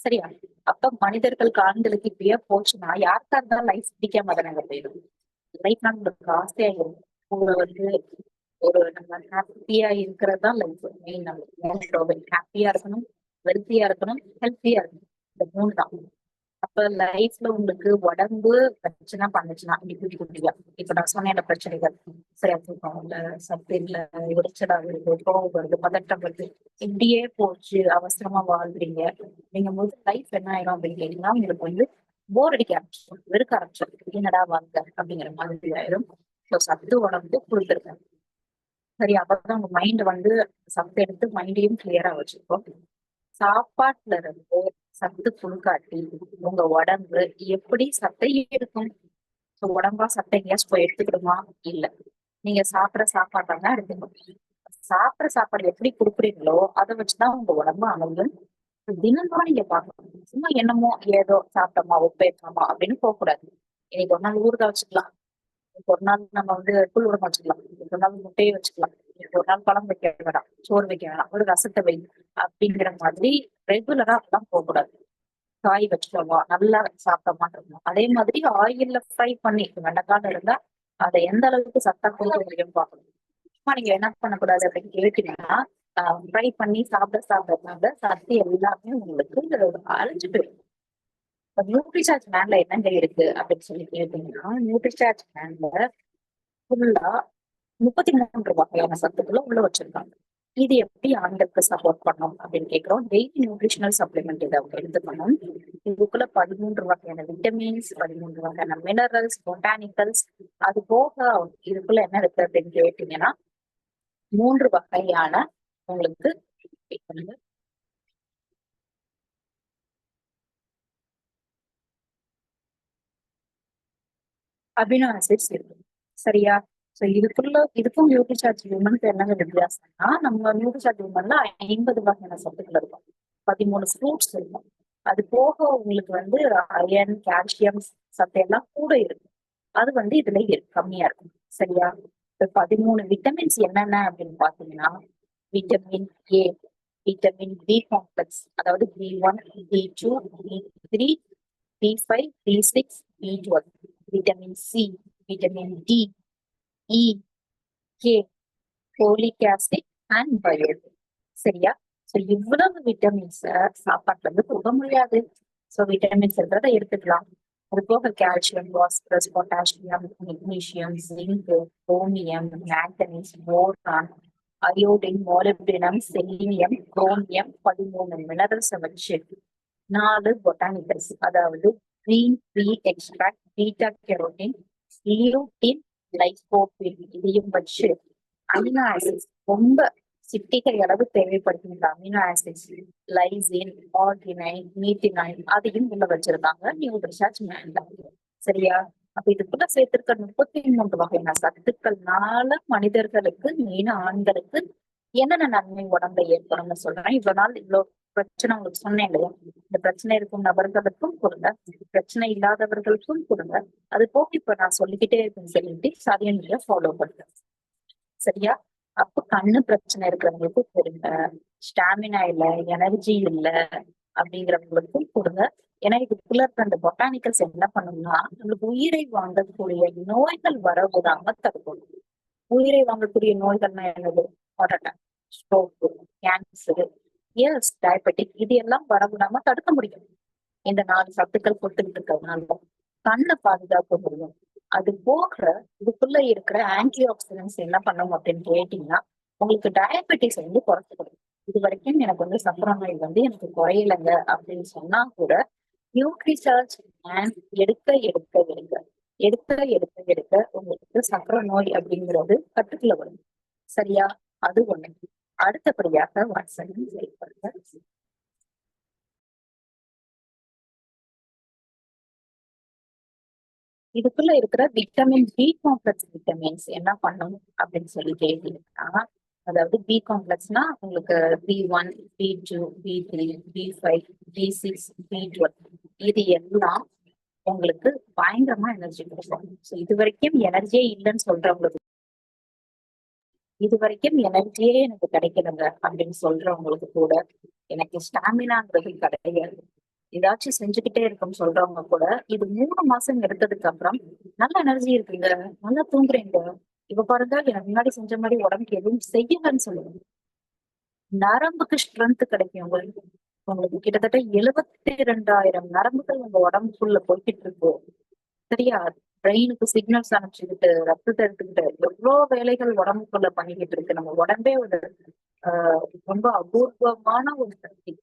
சரியா? அப்ப மனிதர்களுக்கு ஆண்களுக்கு இப்படியே போச்சுன்னா யாருக்கா இருந்தாலும் லைஃப் பிடிக்காம தானே போயிடும். லைஃப் நம்மளுக்கு ஆசையா இருக்கும். உங்களை வந்து ஒரு நம்ம ஹாப்பியா இருக்கிறது தான் லைஃப் மெயின். நம்மளுக்கு ஹாப்பியா இருக்கணும், வெல்த்தியா இருக்கணும், ஹெல்த்தியா இருக்கணும், இந்த 3 தான். அப்ப லைஃப்ல உங்களுக்கு உடம்பு பிரச்சனை பண்ணுச்சுன்னா இப்படி குட்டி குட்டியா, இப்ப நான் சொன்ன பிரச்சனைகள், சரியா தூக்கம் இல்ல, சத்து இல்ல, எரிச்சலா வருது, கோவம் வருது, பதட்டம் வருது, இப்படியே போச்சு, அவசரமா வாழ்றீங்க நீங்க போது லைஃப் என்ன ஆயிடும் அப்படின்னு கேட்டீங்கன்னா, உங்களுக்கு வந்து போர் அடிக்க ஆரம்பிச்சிடும், வெறுக்க ஆரம்பிச்சிடும், என்னடா வாங்க அப்படிங்கிற மாதிரி ஆயிரும். ஸோ சத்து உடம்பு கொடுத்துருக்கேன். சரி, அப்பதான் உங்க மைண்ட் வந்து சத்து எடுத்து மைண்டையும் கிளியரா வச்சுக்கோ. சாப்பாட்டுல இருந்து சத்து புழுக்காட்டி உங்க உடம்பு எப்படி சத்தை எடுக்கும்? உடம்பா சத்தை எங்கேயாச்சும் போய் எடுத்துக்கிடுமா? இல்ல. நீங்க சாப்பிடுற சாப்பாட்டை தான் எடுத்துக்கணும். சாப்பிடுற சாப்பாடு எப்படி கொடுக்குறீங்களோ அதை வச்சுதான் உங்க உடம்பு அமையும். தினந்தோறும் நீங்க பார்க்கணும். சும்மா என்னமோ ஏதோ சாப்பிட்டோமா, உப்பேற்றோமா அப்படின்னு போக கூடாது. இன்னைக்கு ஒரு நாள் ஊறுகாய் வச்சுக்கலாம், ஒரு நாள் நம்ம வந்து புல் உரம் வச்சுக்கலாம், ஒரு நாள் முட்டையை வச்சுக்கலாம், ஒரு நாள் பழம் வைக்க வேண்டாம், சோறு வைக்க வேண்டாம், ஒரு ரசத்தை வை அப்படிங்கிற மாதிரி ரெகுலரா அதெல்லாம் போகக்கூடாது. காய் வச்சுக்கோமா, நல்லா சாப்பிட்டோமா இருக்கணும். அதே மாதிரி ஆயில்ல ஃப்ரை பண்ணி வெண்டைக்காய் இருந்தா அதை எந்த அளவுக்கு சத்தா கொடுக்க முடியும் பார்க்கணும். சும்மா நீங்க என்ன பண்ணக்கூடாது அப்படின்னு கேட்டீங்கன்னா, ஃப்ரை பண்ணி சாப்பிட சாப்பிட சத்து எல்லாமே உங்களுக்கு அழிஞ்சு போயிடும். நியூட்ரிசார்ஜ் மேன்ல என்னங்க இருக்கு அப்படின்னு சொல்லி கேட்டீங்கன்னா, நியூட்ரிசார்ஜ் மேன்ல ஃபுல்லா 33 வகையான சத்துக்களை உள்ள வச்சிருக்காங்க. இது எப்படி ஆண்களுக்கு சப்போர்ட் பண்ணும் அப்படின்னு கேட்கிறோம். டெய்லி நியூட்ரிஷனல் சப்ளிமெண்ட் இதை அவங்க எடுத்துக்கணும். இதுக்குள்ள 13 வகையான விட்டமின்ஸ், 13 வகையான மினரல்ஸ், பொட்டானிக்கல்ஸ், அது போக இதுக்குள்ள என்ன இருக்கு அப்படின்னு கேட்டீங்கன்னா 3 வகையான உங்களுக்கு அமினோ ஆசிட்ஸ் இருக்கு. சரியா? சோ இதுக்கும் நியூட்ரிசார்ஜ் விமனுக்கு என்னங்க வித்தியாசம்னா, நம்ம நியூட்ரிசார்ஜ் விமன்ல 50 வகையான சத்துக்கள் இருக்கும், 13 ஃப்ரூட்ஸ் இருக்கும். அது போக உங்களுக்கு வந்து அயன், கால்சியம் சத்து எல்லாம் கூட இருக்கு. அது வந்து இதுல கம்மியா இருக்கும். சரியா? இப்ப 13 விட்டமின்ஸ் என்னென்ன அப்படின்னு பாத்தீங்கன்னா, vitamin A, vitamin B complex, அதாவது B1, B2, B3, B5, B6, B12, vitamin C, vitamin D, E, K, folic acid and biotin. சரியா? சோ இவ்வளவு விட்டமின்ஸ சாப்பாட்டுல இருந்து போக முடியாது. சோ விட்டமின்ஸ் இருக்கிறத எடுத்துக்கலாம். அது போக calcium, phosphorus, potassium, magnesium, zinc, chromium, manganese, boron, iodine, molybdenum, selenium, chromium, 13 minerals வச்சு 4 பொட்டானிக்கல்ஸ், அதாவது green tea extract, beta carotene, lutein, lycopene, இதையும் வச்சு அமினோ ஆசிட்ஸ் ரொம்ப சிட்டிகை அளவு தேவைப்படுகின்ற அமினோ ஆசிட்ஸ் லைசின், ஆர்கினைன், மீத்தினைன், அதையும் உள்ள வச்சிருக்காங்க நியூட்ரிசார்ஜ் மேன்ல. சரியா? அப்ப இதுக்குள்ள சேர்த்திருக்க 33 வகையான சத்துக்கள்னால மனிதர்களுக்கு, மெயினா ஆண்களுக்கு என்னென்ன நன்மை உடம்புல ஏற்படும்னு சொல்றேன். இவ்வளவு பிரச்சனை உங்களுக்கு சொன்னேன் இல்லையா? இந்த பிரச்சனை இருக்கும் நபர்களுக்கும் கொடுங்க, பிரச்சனை இல்லாதவர்களுக்கும் கொடுங்க. அது போக இப்ப நான் சொல்லிக்கிட்டே இருக்கேன்னு சொல்லிட்டு அதையும் நீங்க ஃபாலோ பண்ணுங்க. சரியா? அப்ப கண்ணு பிரச்சனை இருக்கிறவங்களுக்கு கொடுங்க, ஸ்டாமினா இல்ல, எனர்ஜி இல்ல அப்படிங்கிறவங்களுக்கும் கொடுங்க. ஏன்னா இதுக்குள்ள இருக்க அந்த பொட்டானிக்கல்ஸ் என்ன பண்ணும்னா, நம்மளுக்கு உயிரை வாங்கக்கூடிய நோய்கள் வரவிடாம தடுக்கும். உயிரை வாங்கக்கூடிய நோய்கள்னா என்னது? ஹார்ட் அட்டாக், ஸ்ட்ரோக், கேன்சர், எஸ் டயபெட்டிக், இது எல்லாம் வரவிடாம தடுக்க முடியும் இந்த 4 சத்துக்கள் கொடுத்துட்டு இருக்கிறதுனால. கண்ணை பாதுகாக்க முடியும். அது போக இதுக்குள்ள இருக்கிற ஆன்டி ஆக்சிடென்ட்ஸ் என்ன பண்ணும் அப்படின்னு கேட்டீங்கன்னா, உங்களுக்கு டயபெட்டிஸ் வந்து குறைச்சிடும். இது வரைக்கும் எனக்கு வந்து சர்க்கரை நோய் வந்து எனக்கு குறையலைங்க அப்படின்னு சொன்னா கூட நியூட்ரிசார்ஜ் அண்ட் எடுக்க எடுக்க எடுக்க எடுக்க எடுக்க எடுக்க உங்களுக்கு சர்க்கரை நோய் அப்படிங்கிறது கட்டுக்குள்ள வரும். சரியா? அது ஒண்ணு. அடுத்தபடியாக வாட்ஸ்அப்பில் செயல்படுத்த இதுக்குள்ள இருக்கிற விட்டமின் பி காம்ப்ளெக்ஸ் விட்டமின்ஸ் என்ன பண்ணும் அப்படின்னு சொல்லி கேட்டீங்கன்னா, அதாவது பி காம்ப்ளெக்ஸ்னா உங்களுக்கு B1, B2, B3, B5, B6, B12, இது எல்லாம் உங்களுக்கு பயங்கரமா எனர்ஜி கொடுக்கும். இது வரைக்கும் எனர்ஜியே இல்லைன்னு சொல்றவங்களுக்கு, இது வரைக்கும் எனர்ஜியே எனக்கு கிடைக்கலங்க அப்படின்னு சொல்றவங்களுக்கு கூட எனக்கு ஸ்டாமினான்றது கிடையாது, ஏதாச்சும் செஞ்சுக்கிட்டே இருக்கும்னு சொல்றவங்க கூட இது 3 மாசம் எடுத்ததுக்கு அப்புறம் நல்ல எனர்ஜி இருக்குங்க, நல்லா தூங்குறீங்க, இப்ப பாருங்க எனக்கு முன்னாடி செஞ்ச மாதிரி உடம்புக்கு எதுவும் செய்யலன்னு சொல்லுவாங்க. நரம்புக்கு ஸ்ட்ரென்த் கிடைக்கும் உங்களுக்கு. உங்களுக்கு கிட்டத்தட்ட 72,000 நரம்புகள் உங்க உடம்புக்குள்ள போய்கிட்டு இருக்கு. சரியா? பிரெயினுக்கு சிக்னல்ஸ் அனுப்பிச்சுக்கிட்டு, ரத்தத்தை எடுத்துக்கிட்டு எவ்வளவு வேலைகள் உடம்புக்குள்ள பண்ணிக்கிட்டு இருக்கு. நம்ம உடம்பே ஒரு ரொம்ப அபூர்வமான ஒரு சக்தி.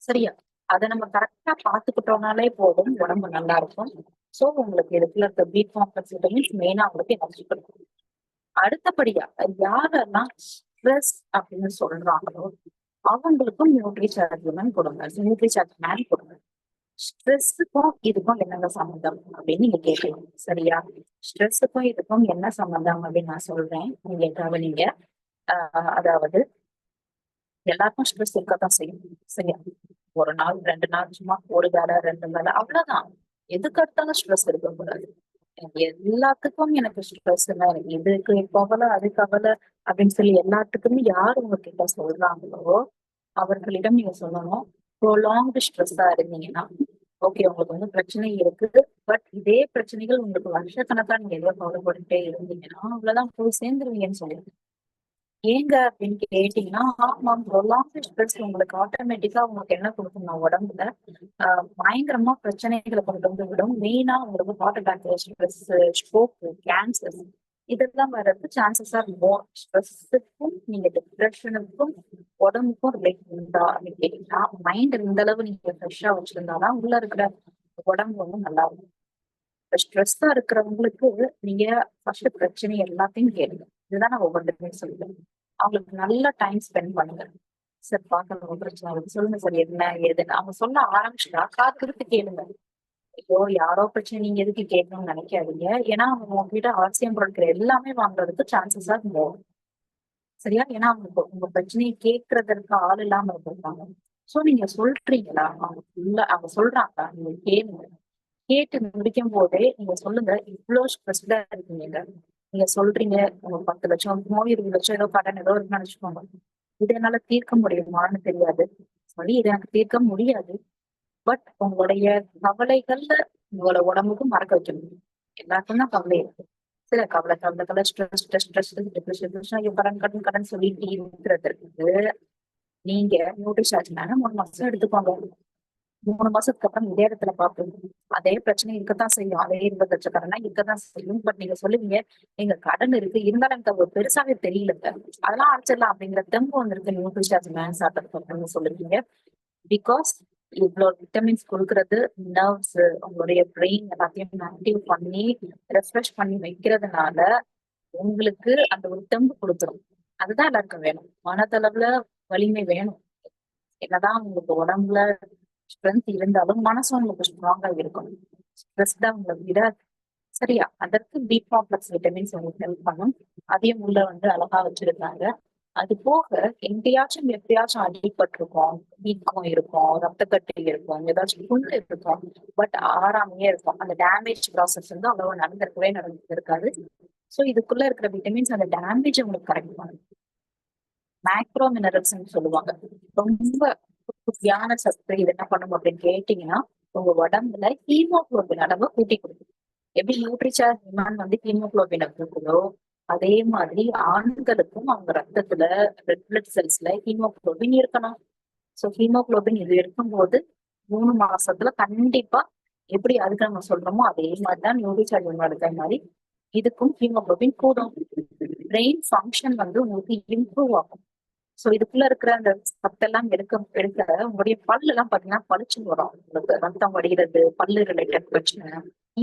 சரியா? அதை நம்ம கரெக்டா பாத்துக்கிட்டோம்னாலே போதும், உடம்பு நல்லா இருக்கும். சோ உங்களுக்கு இதுக்குள்ள இருக்க பி காம்ப்ளெக்ஸ் விட்டமின்ஸ் மெயினா உங்களுக்கு எனர்ஜி கொடுக்கும். அடுத்தபடியா யாரெல்லாம் ஸ்ட்ரெஸ் அப்படின்னு சொல்றாங்களோ அவங்களுக்கும் நியூட்ரிசார்ஜ் கொடுங்க, நியூட்ரிசார்ஜ் மேன் கொடுங்க. ஸ்ட்ரெஸ்ஸுக்கும் இதுக்கும் என்னங்க சம்மந்தம் அப்படின்னு நீங்க கேட்கலாம். சரியா? ஸ்ட்ரெஸ்ஸுக்கும் இதுக்கும் என்ன சம்மந்தம் அப்படின்னு நான் சொல்றேன், நீங்க கவனிங்க. அதாவது எல்லாருக்கும் ஸ்ட்ரெஸ் இருக்கத்தான் செய்யும். சரியா? ஒரு நாள் 2 நாள் சும்மா ஒரு வேலை 2 வேலை அவ்வளவுதான். எதுக்கு எடுத்தாலும் ஸ்ட்ரெஸ் இருக்கக்கூடாது. எனக்கு எல்லாத்துக்கும் எனக்கு ஸ்ட்ரெஸ் இல்லை, எனக்கு இதுக்கு கவலை அது கவலை அப்படின்னு சொல்லி எல்லாத்துக்குமே யார் உங்ககிட்ட சொல்றாங்களோ அவர்களிடம் நீங்க சொல்லணும், ப்ரொலாங்டு ஸ்ட்ரெஸ்ஸா இருந்தீங்கன்னா ஓகே உங்களுக்கு வந்து பிரச்சனை இருக்குது, பட் இதே பிரச்சனைகள் உங்களுக்கு வருஷக்கணக்கா நீங்க எவ்வளவு கவலைப்பட்டுட்டே இருந்தீங்கன்னா அவ்வளவுதான் போய் சேர்ந்துருவீங்கன்னு சொல்லுங்க. ஏங்க அப்படின்னு கேட்டீங்கன்னா, ஆமாம் ப்ரொலாங்டு ஸ்ட்ரெஸ் உங்களுக்கு ஆட்டோமேட்டிக்கா உங்களுக்கு என்ன கொடுக்கும்னா உடம்புல பயங்கரமா பிரச்சனைகளை கொண்டு வந்து விடும். மெயினா உங்களுக்கு heart attack, stress, stroke, cancer, இதெல்லாம் வர்றது சான்சஸ் ஆர் மோர். ஸ்ட்ரெஸ்ஸுக்கும் நீங்க டிப்ரெஷனுக்கும் உடம்புக்கும் ரிலேட் உண்டா அப்படின்னு கேட்டீங்கன்னா, மைண்ட் இந்த அளவு நீங்க ஃப்ரெஷ்ஷா வச்சிருந்தாதான் உள்ள இருக்கிற உடம்பு வந்து நல்லா இருக்கும். ஸ்ட்ரெஸ்ஸா இருக்கிறவங்களுக்கு நீங்க ஃபர்ஸ்ட் பிரச்சனை எல்லாத்தையும் கேளுங்க. இதுதான் நான் ஒவ்வொன்றுமே சொல்லுவேன். அவங்களுக்கு நல்ல டைம் ஸ்பெண்ட் பண்ணுங்க. சார் பாக்க பிரச்சனை இருக்கு, சொல்லுங்க சார் என்ன ஏதுன்னு அவங்க சொல்ல ஆரம்பிச்சுட்டா காது கொடுத்து கேளுங்க. ஐயோ யாரோ பிரச்சனை நீங்க எதுக்கு கேட்கணும்னு நினைக்காதீங்க. ஏன்னா அவங்க உங்ககிட்ட அவசியம் பொருட்கள் எல்லாமே வாங்குறதுக்கு சான்சஸ் ஆர் மோர். சரியா? ஏன்னா அவங்க உங்க பிரச்சனையை கேட்கறதற்கு ஆள் இல்லாம இருந்திருக்காங்க. சோ நீங்க சொல்றீங்களா, அவங்க சொல்றாங்க, நீங்க கேளுங்க. கேட்டு முடிக்கும் போதே நீங்க சொல்லுங்க, இவ்வளவு ஸ்ட்ரெஸ்டா இருக்கீங்க, நீங்க சொல்றீங்க உங்க 10 லட்சம் 20 லட்சம் ஏதோ கடன் ஏதோ இருக்குன்னு நினைச்சுக்கோங்க. இது என்னால தீர்க்க முடியுமான்னு தெரியாது. சொல்லி இது எனக்கு தீர்க்க முடியாது. பட் உங்களுடைய கவலைகள்ல உங்களோட உடம்புக்கு மறக்க வைக்க முடியும். எல்லாருக்கும் தான் கவலை இருக்கு. சில கவலை கவலை கவலை ஸ்ட்ரெஸ் ஸ்ட்ரெஸ் ஸ்ட்ரெஸ் டிப்ரெஷன் கடன் கடன் கடன் சொல்லிட்டு இருக்கிறதுக்கு நீங்க நியூட்ரிஷார்ஜ் 3 மாசம் எடுத்துக்கோங்க. 3 மாசத்துக்கு அப்புறம் இதே இடத்துல பார்ப்போம். அதே பிரச்சனை இருக்கத்தான் செய்யும். அதே 20 லட்சம் கடனா இருக்கத்தான் செய்யும். பட் நீங்க சொல்லுவீங்க எங்க கடன் இருக்கு இருந்தாலும் எனக்கு அது பெருசாவே தெரியல, அதெல்லாம் அரைச்சிடலாம் அப்படிங்கிற தெம்பு வந்திருக்கு நியூட்ரிஷார்ஜ் சாப்பிட்டதுக்கு அப்புறம் சொல்லுவீங்க. பிகாஸ் இவ்வளவு விட்டமின்ஸ் கொடுக்கறது நர்வ்ஸ் உங்களுடைய பிரெயின் எல்லாத்தையும் ஆக்டிவ் பண்ணி ரெஃப்ரெஷ் பண்ணி வைக்கிறதுனால உங்களுக்கு அந்த ஒரு தெம்பு கொடுத்துரும். அதுதான் எல்லாருக்கும் வேணும். மனதளவுல வலிமை வேணும். என்னதான் உங்களுக்கு உடம்புல ஸ்ட்ரென்த் இருந்தாலும் மனசும் உங்களுக்கு ஸ்ட்ராங்கா இருக்கணும். ஸ்ட்ரெஸ் தான் உங்களை விட. சரியா? அதற்கு பி காம்ப்ளெக்ஸ் விட்டமின்ஸ் உங்களுக்கு ஹெல்ப் பண்ணும். அதையும் உள்ள வந்து அழகா வச்சிருக்காங்க. அது போக எங்கேயாச்சும் எப்பயாச்சும் அடிபட்டிருக்கும், வீக்கம் இருக்கும், ரத்தக்கட்டு இருக்கும், ஏதாச்சும் புண்ணு இருக்கும். பட் ஆறாமையே இருக்கும். அந்த டேமேஜ் ப்ராசஸ் வந்து அவ்வளவு நடந்திருக்காது. சோ இதுக்குள்ள இருக்கிற விட்டமின்ஸ் அந்த டேமேஜ் உங்களுக்கு கரெக்ட் பண்ணும். மேக்ரோ மினரல்ஸ் சொல்லுவாங்க. ரொம்ப குட்டியான சத்து இது என்ன பண்ணும் அப்படின்னு கேட்டீங்கன்னா, உங்க உடம்புல ஹீமோகுளோபின் அளவை கூட்டி கொடுக்கும். எப்படி நியூட்ரிசார்ஜ் விமான் வந்து ஹீமோகுளோபினை கொடுக்குதோ அதே மாதிரி ஆண்களுக்கும் அவங்க ரத்தத்துல ரெட் பிளட் செல்ஸ்ல ஹீமோகுளோபின் இருக்கணும். சோ ஹீமோகுளோபின் இது இருக்கும்போது 3 மாசத்துல கண்டிப்பா எப்படி அதுக்கு நம்ம சொல்றோமோ அதே மாதிரிதான் நியூட்ரிசார்ஜ் இருக்கிற மாதிரி இதுக்கும் ஹீமோகுளோபின் கூடும். பிரெயின் ஃபங்க்ஷன் வந்து உங்களுக்கு இம்ப்ரூவ் ஆகும். சோ இதுக்குள்ள இருக்கிற அந்த சத்தெல்லாம் எடுக்க உங்களுடைய பல்லு எல்லாம் பாத்தீங்கன்னா பளிச்சுன்னு வரும். உங்களுக்கு ரத்தம் வடிகிறது, பல்லு ரிலேட்டட் பிரச்சனை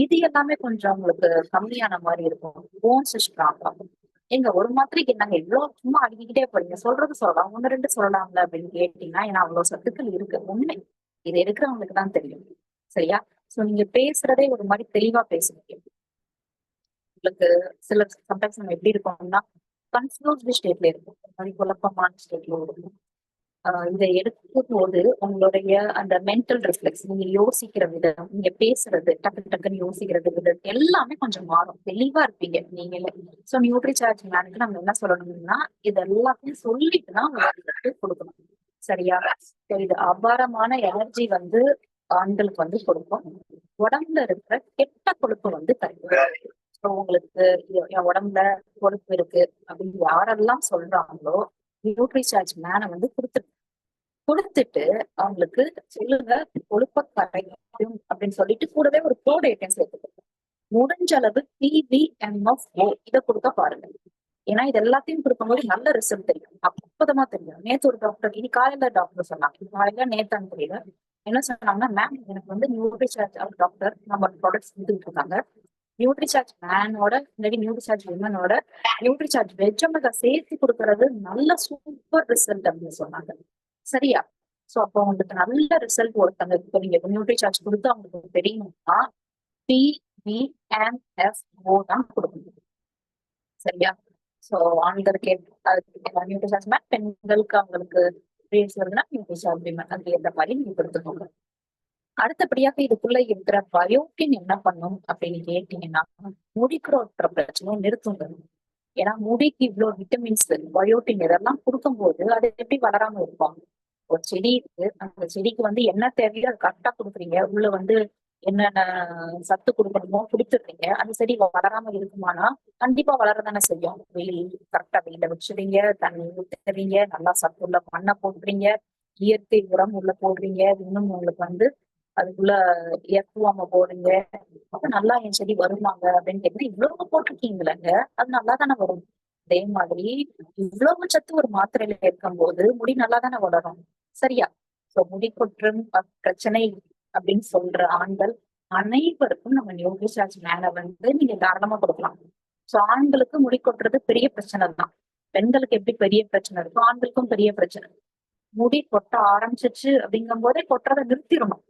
இது எல்லாமே கொஞ்சம் உங்களுக்கு கம்மியான மாதிரி இருக்கும். போன்ஸ் ஸ்ட்ராங் ஆகும். எங்க ஒரு மாத்திரைக்கு நாங்க எவ்வளவு சும்மா அடிக்கிட்டே போறீங்க, சொல்றது சொல்லலாம், 1 2 சொல்லலாம்ல அப்படின்னு கேட்டீங்கன்னா, ஏன்னா அவ்வளவு சத்துக்கள் இருக்கு. உண்மை இது இருக்கிறவங்களுக்கு தான் தெரியும். சரியா? சோ நீங்க பேசுறதே ஒரு மாதிரி தெளிவா பேசுறீங்க. உங்களுக்கு சில சம்டைம்ஸ் நம்ம எப்படி இருக்கோம்னா கன்ஃபியூஸ்டு ஸ்டேட்ல இருக்கும், மாதிரி குழப்பமான ஸ்டேட்ல இருக்கும். இதை எடுக்கும் போது உங்களுடைய அந்த மென்டல் ரிஃப்ளெக்ஸ், நீங்க யோசிக்கிற விதம், நீங்க பேசுறது டக்கு டக்குன்னு யோசிக்கிறது விதம் எல்லாமே கொஞ்சம் மாறும். தெளிவா இருப்பீங்க நீங்களே. சோ நியூட்ரிசார்ஜ் மேனுக்கு நம்ம என்ன சொல்லணும்னா இது எல்லாத்தையும் சொல்லிட்டு தான் உங்களுக்கு கொடுக்கணும். சரியா? இது அபாரமான எனர்ஜி வந்து ஆண்களுக்கு வந்து கொடுக்கும். உடம்புல இருக்கிற கெட்ட கொழுப்பு வந்து தருவது. உங்களுக்கு என் உடம்புல கொழுப்பு இருக்கு அப்படின்னு யாரெல்லாம் சொல்றாங்களோ நியூட்ரிசார்ஜ் மேனை வந்து கொடுத்துட்டு அவங்களுக்கு சொல்லுங்க கொழுப்ப கரைக்கும் அப்படின்னு சொல்லிட்டு கூடவே ஒரு கோட் ஐட்டம் சேர்த்துக்கணும். முடிஞ்ச அளவு PVMFO இதை கொடுக்க பாருங்க. ஏன்னா இது எல்லாத்தையும் கொடுக்கும்போது நல்ல ரிசல்ட் தெரியும், அற்புதமா தெரியும். நேத்து ஒரு டாக்டர், இனி காலையில டாக்டர் சொன்னாங்க, காலையில நேத்தான்னு தெரியல, என்ன சொன்னாங்கன்னா, மேம் எனக்கு வந்து நியூட்ரிசார்ஜ் டாக்டர் நம்ம ப்ராடக்ட்ஸ் கொடுத்துட்டு இருக்காங்க, நியூட்ரிசார்ஜ் மேனோட இல்லாட்டி நியூட்ரிசார்ஜ் விமனோட நியூட்ரிசார்ஜ் வெஜ்ஜமக சேர்த்து கொடுக்கறது நல்ல சூப்பர் ரிசல்ட் அப்படின்னு சொன்னாங்க. சரியா? சோ அப்போ உங்களுக்கு நல்ல ரிசல்ட் ஒருத்தங்க இப்போ நீங்க நியூட்ரிசார்ஜ் கொடுத்து அவங்களுக்கு தெரியணும்னா PVMFO தான் கொடுக்கணும். சரியா? சோ ஆண்களுக்கு நியூட்ரிசார்ஜ் மேன், பெண்களுக்கு அவங்களுக்கு பீரியட்ஸ் வருதுன்னா நியூட்ரிசார்ஜ் விமன், அதுக்கு ஏற்ற மாதிரி நீங்க கொடுத்துக்கோங்க. அடுத்தபடியாக இதுக்குள்ள இருக்கிற பயோட்டின் என்ன பண்ணும் அப்படின்னு கேட்டீங்கன்னா, முடிக்கிறோன்ற பிரச்சனையை நிறுத்துங்க. ஏன்னா முடிக்கு இவ்வளவு விட்டமின்ஸ் பயோட்டின் இதெல்லாம் கொடுக்கும்போது அது எப்படி வளராம இருக்கும்? ஒரு செடி இருக்கு, அந்த செடிக்கு வந்து என்ன தேவையோ அது கரெக்டா கொடுக்குறீங்க, உள்ள வந்து என்னென்ன சத்து கொடுக்கணுமோ கொடுத்துருக்கீங்க, அந்த செடி வளராம இருக்குமானா கண்டிப்பா வளரதானே செய்யும். வெயில் கரெக்டா வெயில வச்சுறீங்க, தண்ணி ஊத்துறீங்க, நல்லா சத்து உள்ள மண்ணை போடுறீங்க, இயற்கை உரம் உள்ள போடுறீங்க, இன்னும் உங்களுக்கு வந்து அதுக்குள்ள எஃப்வாம போடுங்க, அப்ப நல்லா என் செடி வருமாங்க அப்படின்னு கேட்டீங்கன்னா, இவ்வளவு போட்டிருக்கீங்களேங்க, அது நல்லா தானே வரும். அதே மாதிரி இவ்வளவு சத்து ஒரு மாத்திரையில இருக்கும்போது முடி நல்லா தானே வளரும். சரியா? சோ முடி கொற்றும் பிரச்சனை அப்படின்னு சொல்ற ஆண்கள் அனைவருக்கும் நம்ம நியூட்ரிசார்ஜ் மேல வந்து நீங்க தாராளமா கொடுக்கலாம். சோ ஆண்களுக்கு முடி கொட்டுறது பெரிய பிரச்சனை தான். பெண்களுக்கு எப்படி பெரிய பிரச்சனை இருக்கோ ஆண்களுக்கும் பெரிய பிரச்சனை. முடி கொட்ட ஆரம்பிச்சிச்சு அப்படிங்கும் போதே கொட்டுறதை நிறுத்திடணும்.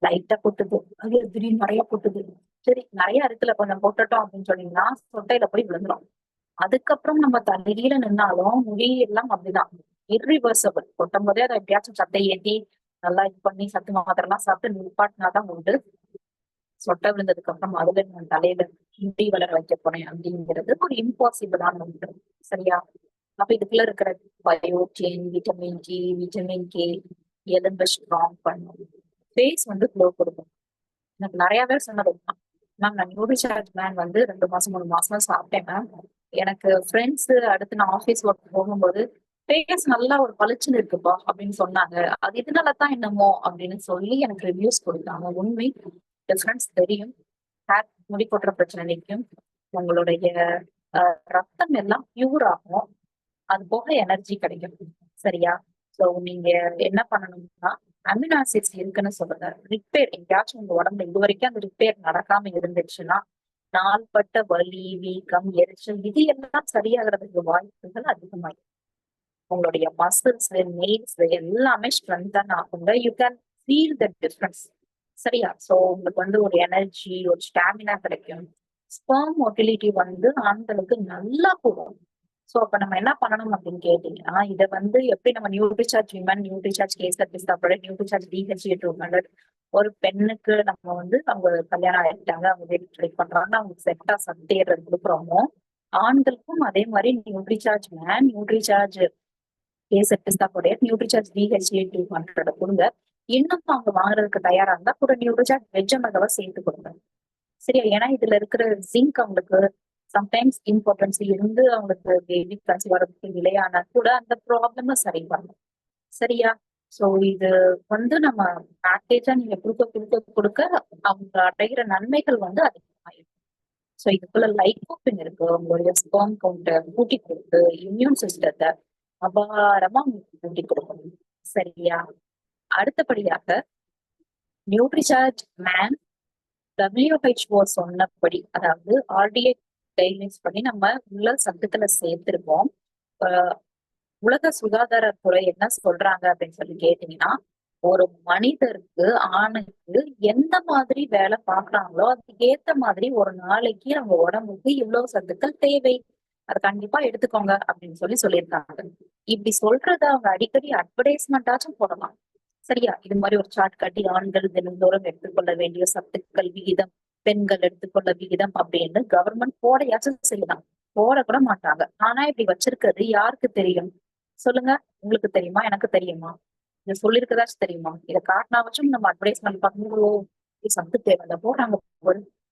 லைட்டா கொட்டுது, அது திடீர்னு நிறைய கொட்டுது, சரி நிறைய இருக்குல்ல கொஞ்சம் கொட்டட்டும் அப்படின்னு சொன்னீங்கன்னா சொட்டையில போய் விழுந்துரும். அதுக்கப்புறம் நம்ம தலையில நின்னாலும் முடி எல்லாம் அப்படிதான் இர்ரிவர்சபிள். கொட்டும் போதே அதை எப்படியாச்சும் சத்தை ஏத்தி நல்லா இது பண்ணி சத்து மாத்திரை எல்லாம் சாப்பிட்டு நிப்பாட்டினாதான் உண்டு. சொட்டை விழுந்ததுக்கு அப்புறம் அதுல நான் தலையில முடி வளர வைக்க போறேன் அப்படிங்கிறது ஒரு இம்பாசிபிளான ஒன்று. சரியா? அப்ப இதுக்குள்ள இருக்கிற biotin, vitamin D, vitamin K எலும்பு ஸ்ட்ராங் பண்ணும், ஃபேஸ் வந்து க்ளோ கொடுக்கும். எனக்கு நிறைய பேர் சொன்னது மேம், நான் நியூட்ரிசார்ஜ் மேன் வந்து 2 மாசம் 3 மாசம் சாப்பிட்டேன் மேம். எனக்கு ஃப்ரெண்ட்ஸ் அடுத்து நான் ஆஃபீஸ் ஒர்க் போகும்போது ஃபேஸ் நல்லா ஒரு பளிச்சுன்னு இருக்குப்பா அப்படின்னு சொன்னாங்க. அது இதனாலதான் என்னமோ அப்படின்னு சொல்லி எனக்கு ரிவ்யூஸ் கொடுத்தாங்க. உண்மை டிஃபரன்ஸ் தெரியும். ஹேர் முடி கொட்டுற பிரச்சனை நிற்கும். உங்களுடைய ரத்தம் எல்லாம் பியூர் ஆகும். அது போக எனர்ஜி கிடைக்கும். சரியா? சோ நீங்க என்ன பண்ணணும்னா அமினோ ஆசிட்ஸ் இருக்குன்னு சொல்லுங்க. ரிப்பேர் எங்கேயாச்சும் உங்க உடம்புல இது வரைக்கும் அந்த ரிப்பேர் நடக்காம இருந்துச்சுன்னா நாள்பட்ட வலி, வீக்கம், எரிச்சல் இது எல்லாம் சரியாகிறதுக்கு வாய்ப்புகள் அதிகமாயிடும். உங்களுடைய மசில்ஸ், நெயில்ஸ் எல்லாமே ஸ்ட்ரென்தன் ஆகுங்க. You can feel the difference. சரியா? சோ உங்களுக்கு வந்து ஒரு எனர்ஜி, ஒரு ஸ்டாமினா கிடைக்கும். ஸ்பெர்ம் மொட்டிலிட்டி வந்து ஆண்களுக்கு நல்லா கூடும். சோ அப்ப நம்ம என்ன பண்ணணும் அப்படின்னு கேட்டீங்கன்னா, இதை வந்து எப்படி நம்ம நியூட்ரிசார்ஜ் விமன், நியூட்ரிசார்ஜ் கேசர் பிஸ்தா, நியூட்ரிசார்ஜ் DHA 200 ஒரு பெண்ணுக்கு நம்ம வந்து அவங்க கல்யாணம் ஆயிட்டாங்க, அவங்க வீட்டு ட்ரை பண்றாங்க, அவங்களுக்கு செட்டா சத்தேறது கொடுக்குறோமோ, ஆண்களுக்கும் அதே மாதிரி நியூட்ரிசார்ஜ் மேன், நியூட்ரிசார்ஜ் கேசர் பிஸ்தா, நியூட்ரிசார்ஜ் DHA 200 கொடுங்க. இன்னும் அவங்க வாங்குறதுக்கு தயாரா இருந்தா கூட நியூட்ரிசார்ஜ் வெஜ் மெகாவை சேர்த்து கொடுங்க. சரியா? ஏன்னா இதுல இருக்கிற ஜிங்க் அவங்களுக்கு சம்டைம்ஸ் இம்பார்ட்டன்ஸ் இருந்து அவங்களுக்கு பேபி கன்சீவ் வரதுக்கு நிலையானா கூட அந்த ப்ராப்ளம் சரி பண்ணும். சரியா? சோ இது வந்து நம்ம பேக்கேஜா நீங்க கொடுக்க கொடுக்க கொடுக்க அவங்க அடைகிற நன்மைகள் வந்து அதிகமாயிருக்கும். சோ இதுக்குள்ள லைகோபின் இருக்கு, உங்களுடைய ஸ்பெர்ம் கவுண்ட கூட்டி கொடுத்து இம்யூன் சிஸ்டத்தை அபாரமா கூட்டி கொடுக்கணும். சரியா? அடுத்தபடியாக நியூட்ரிசார்ஜ் மேன் WHO சொன்னபடி, அதாவது RDA கைட்லைன்ஸ் படி நம்ம உள்ள சத்துக்களை சேர்த்திருப்போம். உலக சுகாதாரத்துறை என்ன சொல்றாங்க அப்படின்னு சொல்லி கேட்டீங்கன்னா, ஒரு மனிதருக்கு ஆணுக்கு எந்த மாதிரி வேலை பாக்குறாங்களோ அதுக்கு ஏத்த மாதிரி ஒரு நாளைக்கு அவங்க உடம்புக்கு இவ்வளவு சத்துக்கள் தேவை, அதை கண்டிப்பா எடுத்துக்கோங்க அப்படின்னு சொல்லி சொல்லியிருக்காங்க. இப்படி சொல்றத அவங்க அடிக்கடி அட்வர்டைஸ்மெண்டாச்சும் போடலாம். சரியா? இது மாதிரி ஒரு சார்ட் காட்டி ஆண்கள் தினந்தோறும் எடுத்துக்கொள்ள வேண்டிய சத்துக்கள் விகிதம், பெண்கள் எடுத்துக்கொள்ள விகிதம் அப்படின்னு கவர்மெண்ட் போடையாச்சும் செய்யலாம். போட கூட மாட்டாங்க. ஆனா இப்படி வச்சிருக்கிறது யாருக்கு தெரியும் சொல்லுங்க? உங்களுக்கு தெரியுமா? எனக்கு தெரியுமா? இதை சொல்லிருக்கதாச்சும் தெரியுமா? இதை காட்டினாச்சும் நம்ம அட்வர்டைஸ்மெண்ட் பண்ணுவோம். சத்து தேவை போடுறாங்க.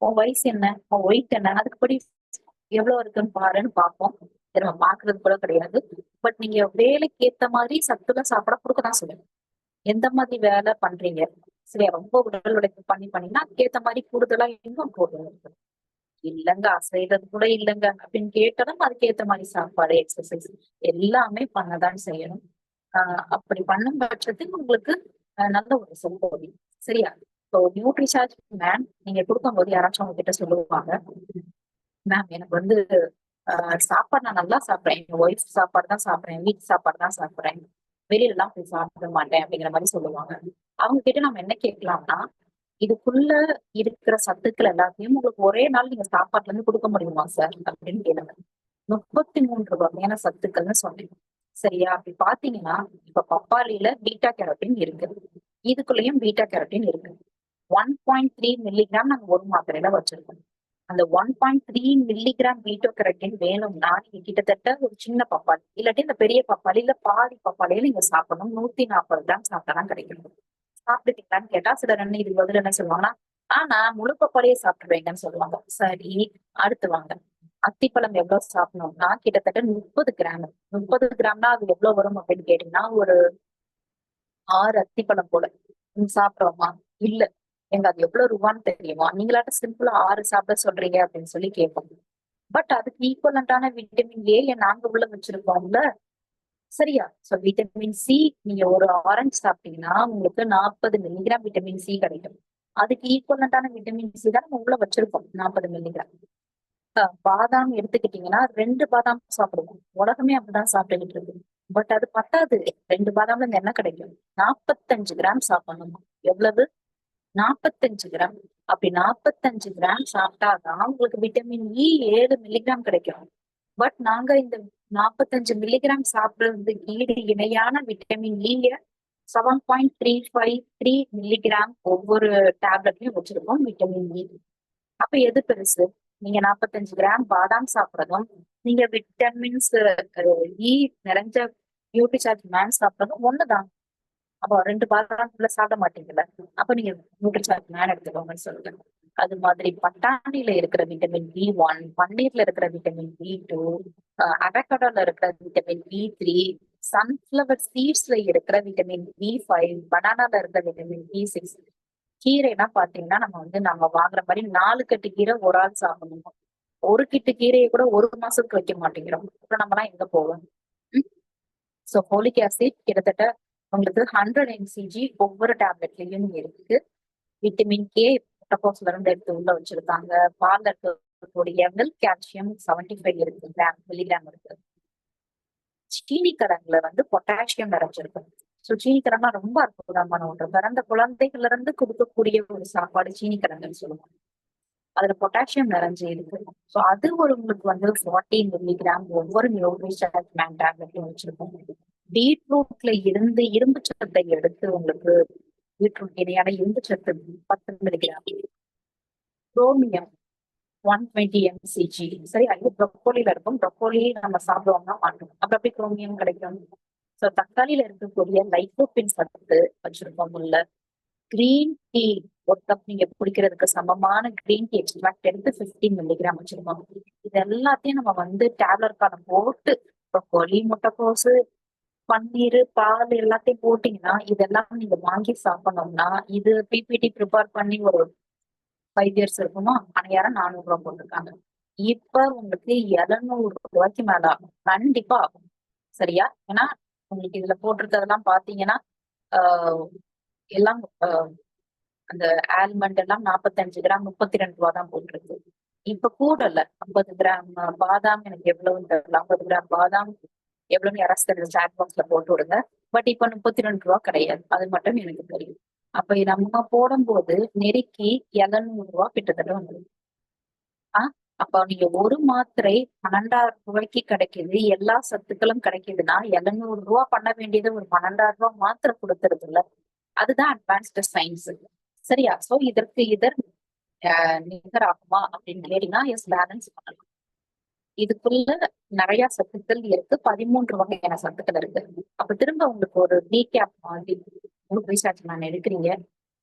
உன் வயசு என்ன, உன் வெயிட் என்ன, அதுக்குப்படி எவ்வளவு இருக்குன்னு பாருன்னு பார்ப்போம். இதை நம்ம பாக்குறது கூட கிடையாது. பட் நீங்க வேலைக்கு ஏத்த மாதிரி சத்துள்ள சாப்பிட கொடுக்கதான் சொல்லுங்க. எந்த மாதிரி வேலை பண்றீங்க, சரியா? ரொம்ப உடல் உழைப்பு பண்ணீங்கன்னா அதுக்கேத்த மாதிரி கூடுதலா இன்னும் போடுங்க. இல்லங்க அசைறது கூட இல்லைங்க அப்படின்னு கேட்டாலும் அதுக்கேத்த மாதிரி சாப்பாடு, எக்ஸசைஸ் எல்லாமே பண்ணதான் செய்யணும். அப்படி பண்ணும் பட்சத்துக்கு உங்களுக்கு நல்ல ஒரு ரிசல்ட். சரியா? இப்போ நியூட்ரிசார்ஜ் மேம் நீங்க கொடுக்கும்போது யாராச்சும் உங்ககிட்ட சொல்லுவாங்க, மேம் எனக்கு வந்து சாப்பாடு நான் நல்லா சாப்பிடுறேன், என் ஒய்ஃப் சாப்பாடு தான் சாப்பிடுறேன், வீட்டு சாப்பாடு தான் சாப்பிடுறேன், வெளியில எல்லாம் போய் சாப்பிட மாட்டேன் அப்படிங்கிற மாதிரி சொல்லுவாங்க. அவங்க கிட்ட நம்ம என்ன கேட்கலாம்னா, இதுக்குள்ள இருக்கிற சத்துக்கள் எல்லாத்தையும் உங்களுக்கு ஒரே நாள் நீங்க சாப்பாட்டுல இருந்து கொடுக்க முடியுமா சார் அப்படின்னு கேளுங்க. 33 வகையான சத்துக்கள்னு சொன்னேன். சரியா? அப்படி பாத்தீங்கன்னா இப்ப பப்பாளியில பீட்டா கேரோட்டின் இருக்கு, இதுக்குள்ளயும் பீட்டா கேரோட்டின் இருக்கு. 1.3 மில்லிகிராம் நாங்க ஒரு மாத்திரையில வச்சிருக்கோம். அந்த 1.3 மில்லிகிராம் பீட்டோ கேரோட்டின் வேணும்னா நீங்க கிட்டத்தட்ட ஒரு சின்ன பப்பாளி இல்லாட்டி இந்த பெரிய பப்பாளி இல்ல பாதி பப்பாளியில நீங்க சாப்பிடணும். 140 கிராம் சாப்பிட்டாதான் கிடைக்கணும். சாப்பிட்டுட்டீங்களான்னு கேட்டா சிலர் என்ன இது பதில் என்ன சொல்லுவாங்கன்னா, நான் முழு பப்பாளியே சாப்பிட்டுருவேங்கன்னு சொல்லுவாங்க. சரி, அடுத்து வாங்க. அத்திப்பழம் எவ்வளவு சாப்பிடணும்னா கிட்டத்தட்ட 30 கிராம். 30 கிராம்னா அது எவ்வளவு வரும் அப்படின்னு கேட்டீங்கன்னா ஒரு 6 அத்திப்பழம் போல சாப்பிடுறோமா? இல்ல எங்க அது எவ்வளவு ரூபான்னு தெரியுமா, நீங்களாட்ட சிம்பிளா 6 சாப்பிட சொல்றீங்க அப்படின்னு சொல்லி கேட்போம். பட் அதுக்கு ஈக்குவலண்டான விட்டமின் ஏ நாங்க உள்ள வச்சிருக்கோம்ல. சரியா? சோ விட்டமின் சி, நீங்க ஒரு ஆரஞ்சு சாப்பிட்டீங்கன்னா உங்களுக்கு 40 மில்லிகிராம் விட்டமின் சி கிடைக்கும். அதுக்கு ஈக்குவலண்டான விட்டமின் சி தான் நம்ம உள்ள வச்சிருக்கோம், 40 மில்லிகிராம். பாதாம் எடுத்துக்கிட்டீங்கன்னா 2 பாதாம் சாப்பிடுவோம். உலகமே அப்படிதான் சாப்பிட்டுக்கிட்டு இருக்கு. பட் அது பத்தாது. 2 பாதாம்ல இருந்து என்ன கிடைக்கும்? 45 கிராம் சாப்பிடணும். எவ்வளவு? 45 கிராம். அப்படி 45 கிராம் சாப்பிட்டாதான் உங்களுக்கு விட்டமின் இ 7 மில்லிகிராம் கிடைக்கும். பட் நாங்க இந்த 45 மில்லிகிராம் சாப்பிடுறதுக்கு ஈடு இணையான விட்டமின் இ 7.353 மில்லிகிராம் ஒவ்வொரு டேப்லெட்லயும் வச்சிருக்கோம் விட்டமின் இ. அப்ப எது பெருசு? நீங்க 45 கிராம் பாதாம் சாப்பிடுறதும், நீங்க விட்டமின்ஸ் இ நிறைஞ்ச நியூட்ரிசார்ஜ் மேன் சாப்பிடுறதும் ஒண்ணுதான். அப்போ 2 பாதாம் சாப்பிட மாட்டீங்கல்ல, அப்ப நீங்க நியூட்ரிசார்ஜ் மேன் எடுத்துக்கோங்கன்னு சொல்லுங்க. அது மாதிரி பட்டாணியில இருக்கிற விட்டமின் பி1, பன்னீர்ல இருக்கிற விட்டமின் பி2, அவகேடோல இருக்கிற விட்டமின் பி3, சன்ஃபிளவர் சீட்ஸ்ல இருக்கிற விட்டமின் பி5, பனானால இருக்கிற விட்டமின் பி6. கீரைனா பாத்தீங்கன்னா நம்ம வாங்குற மாதிரி 4 கட்டு கீரை ஒரு ஆள் சாப்பிடணும். ஒரு கிட்டு கீரையை கூட ஒரு மாசத்துக்கு வைக்க மாட்டேங்கிறோம். அப்புறம் நம்ம எல்லாம் எங்க போவோம்? சோ ஃபோலிக் ஆசிட் கிட்டத்தட்ட உங்களுக்கு 100 mcg ஒவ்வொரு டேப்லெட்லயும் இருக்கு. விட்டமின் கே முட்டைக்கோஸ்ல இருந்து எடுத்து உள்ள வச்சிருக்காங்க. பால்ல இருக்கக்கூடிய மில்க் கால்சியம் 75 இருக்கு மில்லிகிராம் இருக்கு. சீனி கடன்ல பொட்டாசியம் நிறைஞ்சிருக்கு. சோ சீனி கடன்லாம் ரொம்ப அற்புதமான ஒன்று. பிறந்த குழந்தைகள்ல இருந்து கொடுக்கக்கூடிய ஒரு சாப்பாடு சீனி கடன்கள் சொல்லுவாங்க. அதுல பொட்டாசியம் நிறைஞ்சு இருக்கு. சோ அது ஒரு உங்களுக்கு 40 மில்லிகிராம் ஒவ்வொரு நியூட்ரிஷன் டேப்லெட்லயும் வச்சிருக்கோம். பீட்ரூட்ல இருந்து இரும்பு சத்தை எடுத்து உங்களுக்கு பீட்ரூட் இணையான இரும்பு சத்து 10 மில்லிகிராம். Chromium 120 mcg. சரி, அது ப்ரொக்கோலில இருக்கும். ப்ரொக்கோலி நம்ம சாப்பிடுவோம்னா மாட்டோம். அப்ப எப்படி குரோமியம் கிடைக்கும்? சோ தக்காளியில இருக்கக்கூடிய லைக்கோபின் சத்து வச்சிருக்கோம் உள்ள. கிரீன் டீ ஒரு கப் நீங்க குடிக்கிறதுக்கு சமமான கிரீன் டீ எக்ஸ்ட்ராக்ட் எடுத்து 50 மில்லிகிராம் வச்சிருக்கோம். இது எல்லாத்தையும் நம்ம டேப்லெட் காலம் போட்டு ப்ரொக்கோலி, முட்டைக்கோசு, பன்னீர், பால் எல்லாத்தையும் போட்டீங்கன்னா இதெல்லாம் நீங்க வாங்கி சாப்பிடணும்னா இது பிபிடி ப்ரிப்பேர் பண்ணி ஒரு 5 இயர்ஸ் இருக்குமா, அணையாரம் 400 ரூபாய் போட்டிருக்காங்க. இப்ப உங்களுக்கு 700 ரூபாய்க்கு மேல ஆகும். கண்டிப்பா ஆகும். சரியா? ஏன்னா உங்களுக்கு இதுல போட்டிருக்கிறதெல்லாம் பாத்தீங்கன்னா எல்லாம் அந்த ஆல்மண்ட் எல்லாம் 45 கிராம் 32 ரூபா தான் போட்டிருக்கு. இப்ப கூடல 50 கிராம் பாதாம் எனக்கு எவ்வளவுன்னு தெரியல. 50 கிராம் பாதாம் எவ்வளவுன்னு யாராவது சாட் பாக்ஸ்ல போட்டு விடுங்க. பட் இப்ப 32 ரூபா கிடையாது. அது மட்டும் எனக்கு தெரியும். அப்ப நம்ம போடும்போது நெருக்கி 700 ரூபா கிட்டத்தட்ட வந்துடும். அப்ப நீங்க ஒரு மாத்திரை 12,000 ரூபாய்க்கு கிடைக்குது, எல்லா சத்துக்களும் கிடைக்குதுன்னா 700 ரூபா பண்ண வேண்டியது ஒரு 12,000 ரூபாய் மாத்திரை கொடுத்துருது இல்ல. அதுதான் அட்வான்ஸ்டு சயின்ஸ். சரியா? சோ இதற்கு நிகர் ஆகுமா அப்படின்னு கேட்டீங்கன்னா எஸ், பேலன்ஸ் பண்ணலாம். இதுக்குள்ள நிறைய சத்துக்கள் இருக்கு. 13 வகையான சத்துக்கள் இருக்கு. அப்ப திரும்ப உங்களுக்கு ஒரு ரீகேப் மாதிரி உங்களுக்கு ரீசார்ஜ் நான் எடுக்கிறீங்க.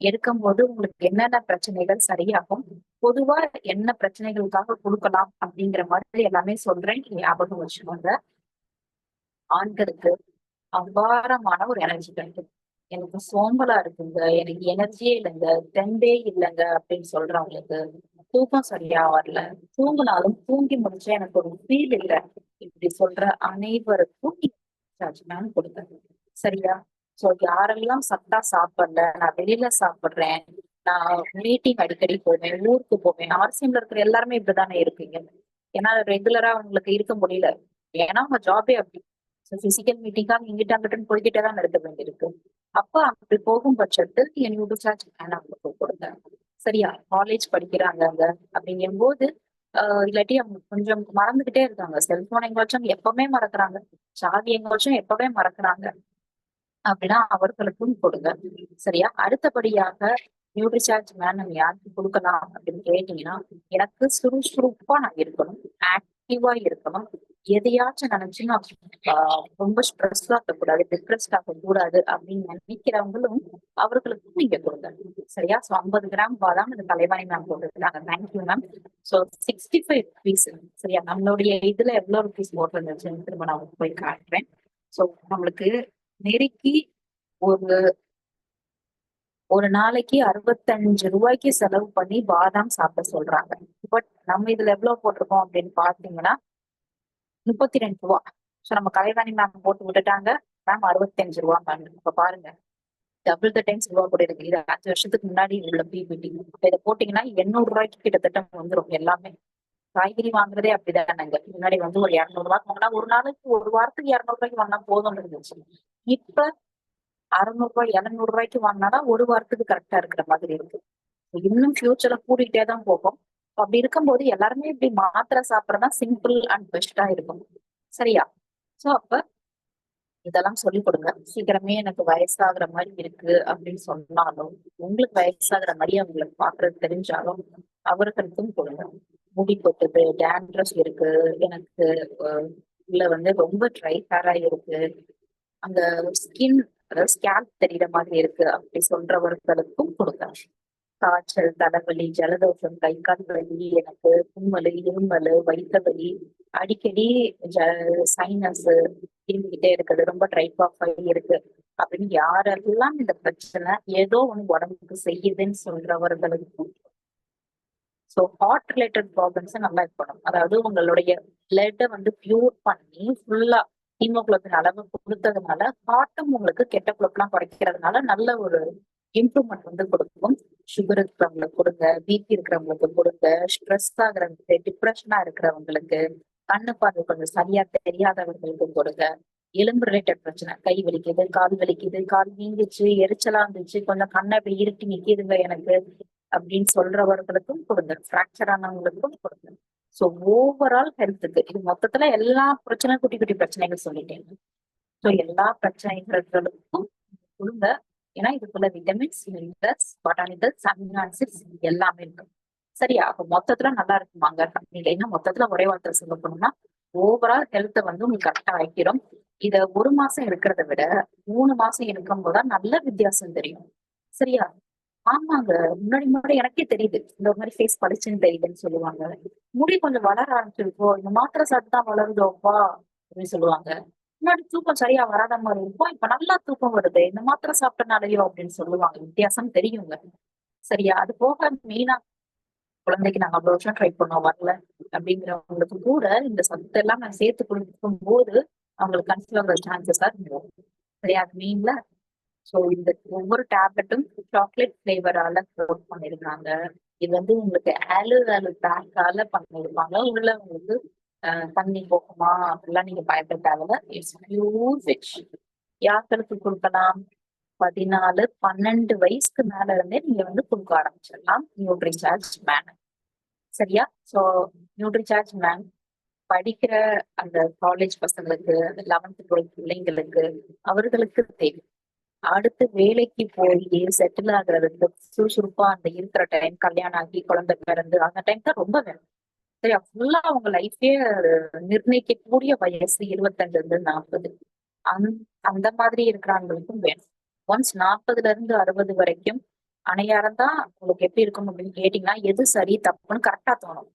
எடுக்கும் போது உங்களுக்கு என்னென்ன பிரச்சனைகள் சரியாகும், பொதுவா என்ன பிரச்சனைகளுக்காக கொடுக்கலாம் அப்படிங்கிற மாதிரி எல்லாமே சொல்றேன். ஞாபகம் வச்சுக்கோங்க. ஆண்களுக்கு அபாரமான ஒரு எனர்ஜி கிடைக்கும். எனக்கு சோம்பலா இருக்குங்க, எனக்கு எனர்ஜியே இல்லைங்க, தெம்பே இல்லைங்க அப்படின்னு சொல்றவங்களுக்கு, தூக்கம் சரியா வரல, தூங்கினாலும் தூங்கி முடிச்சா எனக்கு ஒரு ஃபீல் இல்லை, இப்படி சொல்ற அனைவருக்கும் நான் கொடுத்தேன். சரியா? சோ யாரெல்லாம் சத்தா சாப்பிடல, நான் வெளியில சாப்பிடுறேன், நான் மீட்டிங் அடிக்கடி போவேன், ஊருக்கு போவேன், ஆர்சிஎம்ல இருக்கிற எல்லாருமே இப்படிதானே இருக்கீங்க. ஏன்னா ரெகுலரா அவங்களுக்கு இருக்க முடியல. ஏன்னா உங்க ஜாபே அப்படி. பிசிக்கல் மீட்டிங்காக இங்கிட்ட அங்கிட்டு போய்கிட்டே தான் நடத்த வேண்டியிருக்கு. அப்ப அப்படி போகும் பட்சத்தில் என் யூடியூப் கொடுங்க. சரியா? காலேஜ் படிக்கிறாங்க அங்க அப்படிங்கும் போது இல்லாட்டி அவங்க கொஞ்சம் மறந்துகிட்டே இருக்காங்க. செல்போன் எங்காச்சும் எப்பவுமே மறக்கிறாங்க, சாவி எங்காச்சும் எப்பவே மறக்கிறாங்க அப்படின்னா அவர்களுக்கும் கொடுங்க. சரியா? அடுத்தபடியாக நியூட்ரிசார்ஜ் நம்ம யாருக்கு கொடுக்கலாம் அப்படின்னு கேட்டீங்கன்னா, எனக்கு சுறுசுறுப்பா நான் இருக்கணும், ஆக்டிவா இருக்கணும், எதையாச்சும் நினைச்சுன்னா ரொம்ப ஸ்ட்ரெஸ் ஆகக்கூடாது, டிப்ரெஸ்ட் ஆகக்கூடாது அப்படின்னு நினைக்கிறவங்களும் அவர்களுக்கும் நீங்க கொடுங்க. சரியா? சோ 50 கிராம் பாதாம் இந்த தலைவாணி மேம் போட்டுருக்காங்க. Thank you ma'am. So 65 rupees. சரியா? நம்மளுடைய இதுல எவ்வளவு ருபீஸ் போட்டிருந்துச்சுன்னு திரும்ப நான் போய் காட்டுறேன். சோ நம்மளுக்கு நெருக்கி ஒரு ஒரு நாளைக்கு 65 ரூபாய்க்கு செலவு பண்ணி பாதாம் சாப்பிட சொல்றாங்க. பட் நம்ம இதுல எவ்வளவு போட்டிருக்கோம் அப்படின்னு பாத்தீங்கன்னா 32 ரூபா. சோ நம்ம கலைவாணி மேம் போட்டு விட்டுட்டாங்க. மேம் 65 ரூபா மேம். இப்ப பாருங்க, டபுள் த டைம்ஸ் ரூபா கூட இருக்கு. இது 5 வருஷத்துக்கு முன்னாடி உள்ள பிபிடி. இதை போட்டீங்கன்னா 800 ரூபாய்க்கு கிட்டத்தட்ட வந்துடும் எல்லாமே. காய்கறி வாங்குறதே அப்படிதானங்க. முன்னாடி வந்து ஒரு 200 ரூபாய்க்கு வாங்கினா ஒரு நாளைக்கு ஒரு வாரத்துக்கு 200 ரூபாய்க்கு வாங்கினா போதும் இருந்துச்சு. இப்ப 600 ரூபாய் 700 ரூபாய்க்கு வாங்கினாதான் ஒரு வாரத்துக்கு கரெக்டா இருக்கிற மாதிரி இருக்கு. இன்னும் ஃபியூச்சர்ல கூடிட்டே தான் போகும். அப்படி இருக்கும்போது எல்லாருமே இப்படி மாத்திரை சாப்பிடறதா சிம்பிள் அண்ட் பெஸ்டா இருக்கும். சரியா? சோ அப்ப இதெல்லாம் சொல்லி கொடுங்க. சீக்கிரமே எனக்கு வயசாகுற மாதிரி இருக்கு அப்படின்னு சொன்னாலும், உங்களுக்கு வயசாகுற மாதிரி அவங்களுக்கு பாக்குறது தெரிஞ்சாலும் அவர்களுக்கும் கொடுங்க. முடி கொட்டுது, டேண்ட்ரஸ் இருக்கு, எனக்கு உள்ள வந்து ரொம்ப ட்ரை ஹேரா இருக்கு, அந்த ஸ்கின் அதாவது ஸ்கேல்ப் தெரியற மாதிரி இருக்கு அப்படி சொல்றவர்களுக்கும் கொடுங்க. காய்ச்சல், தலைவலி, ஜலதோஷம், கை கால் வலி, எனக்கு தும்மல், இருமல், வயிற்று வலி, அடிக்கடி சைனஸ் இருந்துகிட்டே இருக்குது, ரொம்ப ட்ரைப் ஆஃப் ஆகி இருக்கு அப்படின்னு யாரெல்லாம் இந்த பிரச்சனை ஏதோ ஒண்ணு உடம்புக்கு செய்யுதுன்னு சொல்றவர்களுக்கும். ஸோ ஹார்ட் ரிலேட்டட் ப்ராப்ளம்ஸ் நல்லா இருக்கணும். அதாவது உங்களுடைய பிளட்டை வந்து பியூர் பண்ணி ஃபுல்லா ஹீமோகுளோபின் அளவு கொடுத்ததுனால ஹார்ட்டும் உங்களுக்கு கெட்ட கொழுப்புலாம் குறைக்கிறதுனால நல்ல ஒரு இம்ப்ரூவ்மெண்ட் வந்து கொடுக்கும். சுகர் இருக்கிறவங்களுக்கு கொடுங்க, பிபி இருக்கிறவங்களுக்கு கொடுங்க, ஸ்ட்ரெஸ் ஆகுறவங்களுக்கு, டிப்ரெஷனா இருக்கிறவங்களுக்கு, கண்ணு பார்வை கொஞ்சம் சரியா தெரியாதவர்களுக்கு கொடுங்க. எலும்பு ரிலேட்டட் பிரச்சனை, கை வலிக்குது, கால் வீங்கிச்சு, எரிச்சலா இருந்துச்சு, கொஞ்சம் கண்ணை இப்படி இருட்டி நிக்கிதுங்க எனக்கு அப்படின்னு சொல்றவர்களுக்கும் கொடுங்க. ஃப்ராக்சர் ஆனவங்களுக்கும் கொடுங்க. ஸோ ஓவரால் ஹெல்த்துக்கு இது மொத்தத்துல எல்லா பிரச்சனையும் குட்டி குட்டி பிரச்சனைகள் சொல்லிட்டேன். ஸோ எல்லா பிரச்சனைகளுக்கும் கொடுங்க. ஏன்னா இதுக்குள்ள vitamins, minerals, botanicals, amino acids எல்லாமே இருக்கு. சரியா? அப்ப மொத்தத்துல நல்லா இருக்குமாங்க. இல்லைன்னா மொத்தத்துல ஒரே வார்த்தை சொல்ல போனோம்னா ஓவரால் ஹெல்த்தை வந்து உங்களுக்கு கரெக்டா ஆக்கிடும். இத 1 மாசம் இருக்கிறத விட 3 மாசம் இருக்கும் போதுதான் நல்ல வித்தியாசம் தெரியும். சரியா? ஆமாங்க. முன்னாடி முன்னாடி எனக்கே தெரியுது. இந்த மாதிரி ஃபேஸ் பளிச்சுன்னு தெரியுதுன்னு சொல்லுவாங்க. முடி கொஞ்சம் வளர ஆரம்பிச்சிருக்கோ, இந்த மாத்திரை சாப்பிட்டு தான் வளருதோப்பா அப்படின்னு சொல்லுவாங்க. முன்னாடி தூக்கம் சரியா வராத மாதிரி இருக்கும், இப்ப நல்லா தூக்கம் வருது, இந்த மாத்திரை சாப்பிட்டனாலயோ அப்படின்னு சொல்லுவாங்க. வித்தியாசம் தெரியுங்க. சரியா? அது போக மெயினா குழந்தைக்கு நாங்க அவ்வளவு வருஷம் ட்ரை பண்ணோம் வரல அப்படிங்கிறவங்களுக்கு கூட இந்த சத்து எல்லாம் நான் சேர்த்து கொடுக்கும் போது அவங்களுக்கு கன்சீவ் ஆகிற சான்சஸா இருக்கும். சரியா? அது மெயின்ல. சோ இந்த ஒவ்வொரு டேப்லெட்டும் சாக்லேட் பிளேவரால கோட் பண்ணிருக்காங்க. இது வந்து உங்களுக்கு ஆலு பேக்கால பண்ணிருப்பாங்க. உள்ள உங்களுக்கு தண்ணி போகுமா அப்படிலாம் நீங்க பயப்பட தேவையில்ல. It's pure veg. யாருக்கு கொடுக்கலாம்? 14-12 வயசுக்கு மேல இருந்தே நீங்க வந்து கொடுக்க ஆரம்பிச்சிடலாம் நியூட்ரிசார்ஜ் மேன். சரியா? சோ நியூட்ரிசார்ஜ் மேன் படிக்கிற அந்த காலேஜ் பசங்களுக்கு, 11th 12th பிள்ளைங்களுக்கு, அவர்களுக்கு தேவை. அடுத்து வேலைக்கு போய் செட்டில் ஆகுறதுக்கு சுறுசுறுப்பா அந்த இருக்கிற டைம், கல்யாணம் ஆகி குழந்தை பிறந்து அந்த டைம் தான் ரொம்ப வேணும். சரியா? ஃபுல்லா அவங்க லைஃபே நிர்ணயிக்கக்கூடிய வயசு 25-40. அந்த மாதிரி இருக்கிறவங்களுக்கும் வேணும். ஒன்ஸ் 40-60 வரைக்கும் அணையாரம் தான் உங்களுக்கு எப்படி இருக்கும் அப்படின்னு கேட்டீங்கன்னா எது சரி தப்புன்னு கரெக்டா தோணும்.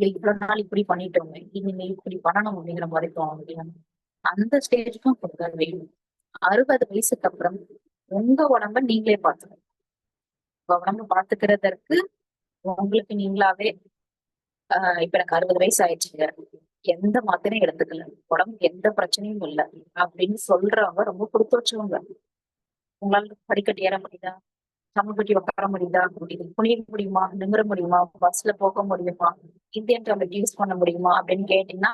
இவ்வளவு நாள் இப்படி பண்ணிட்டோங்க, இனிமே இப்படி பண்ணணும் அப்படிங்கிற மாதிரி தோணும். அந்த ஸ்டேஜுக்கும் கொடுக்க வேணும். 60 வயசுக்கு அப்புறம் உங்க உடம்ப நீங்களே பாத்துக்கணும். உங்க உடம்ப பாத்துக்கிறதற்கு உங்களுக்கு நீங்களாவே இப்ப எனக்கு 60 வயசு ஆயிடுச்சுங்க, எந்த மாத்திரையும் எடுத்துக்கல, உடம்புக்கு எந்த பிரச்சனையும் இல்லை அப்படின்னு சொல்றவங்க ரொம்ப கொடுத்து வச்சவங்க. உங்களால படிக்கட்டு ஏற முடியுதா? சமூகட்டி உட்கார முடியுதா? குனிய முடியுமா? நிமிர முடியுமா? பஸ்ல போக முடியுமா? இந்தியன் டாய்லெட் யூஸ் பண்ண முடியுமா அப்படின்னு கேட்டீங்கன்னா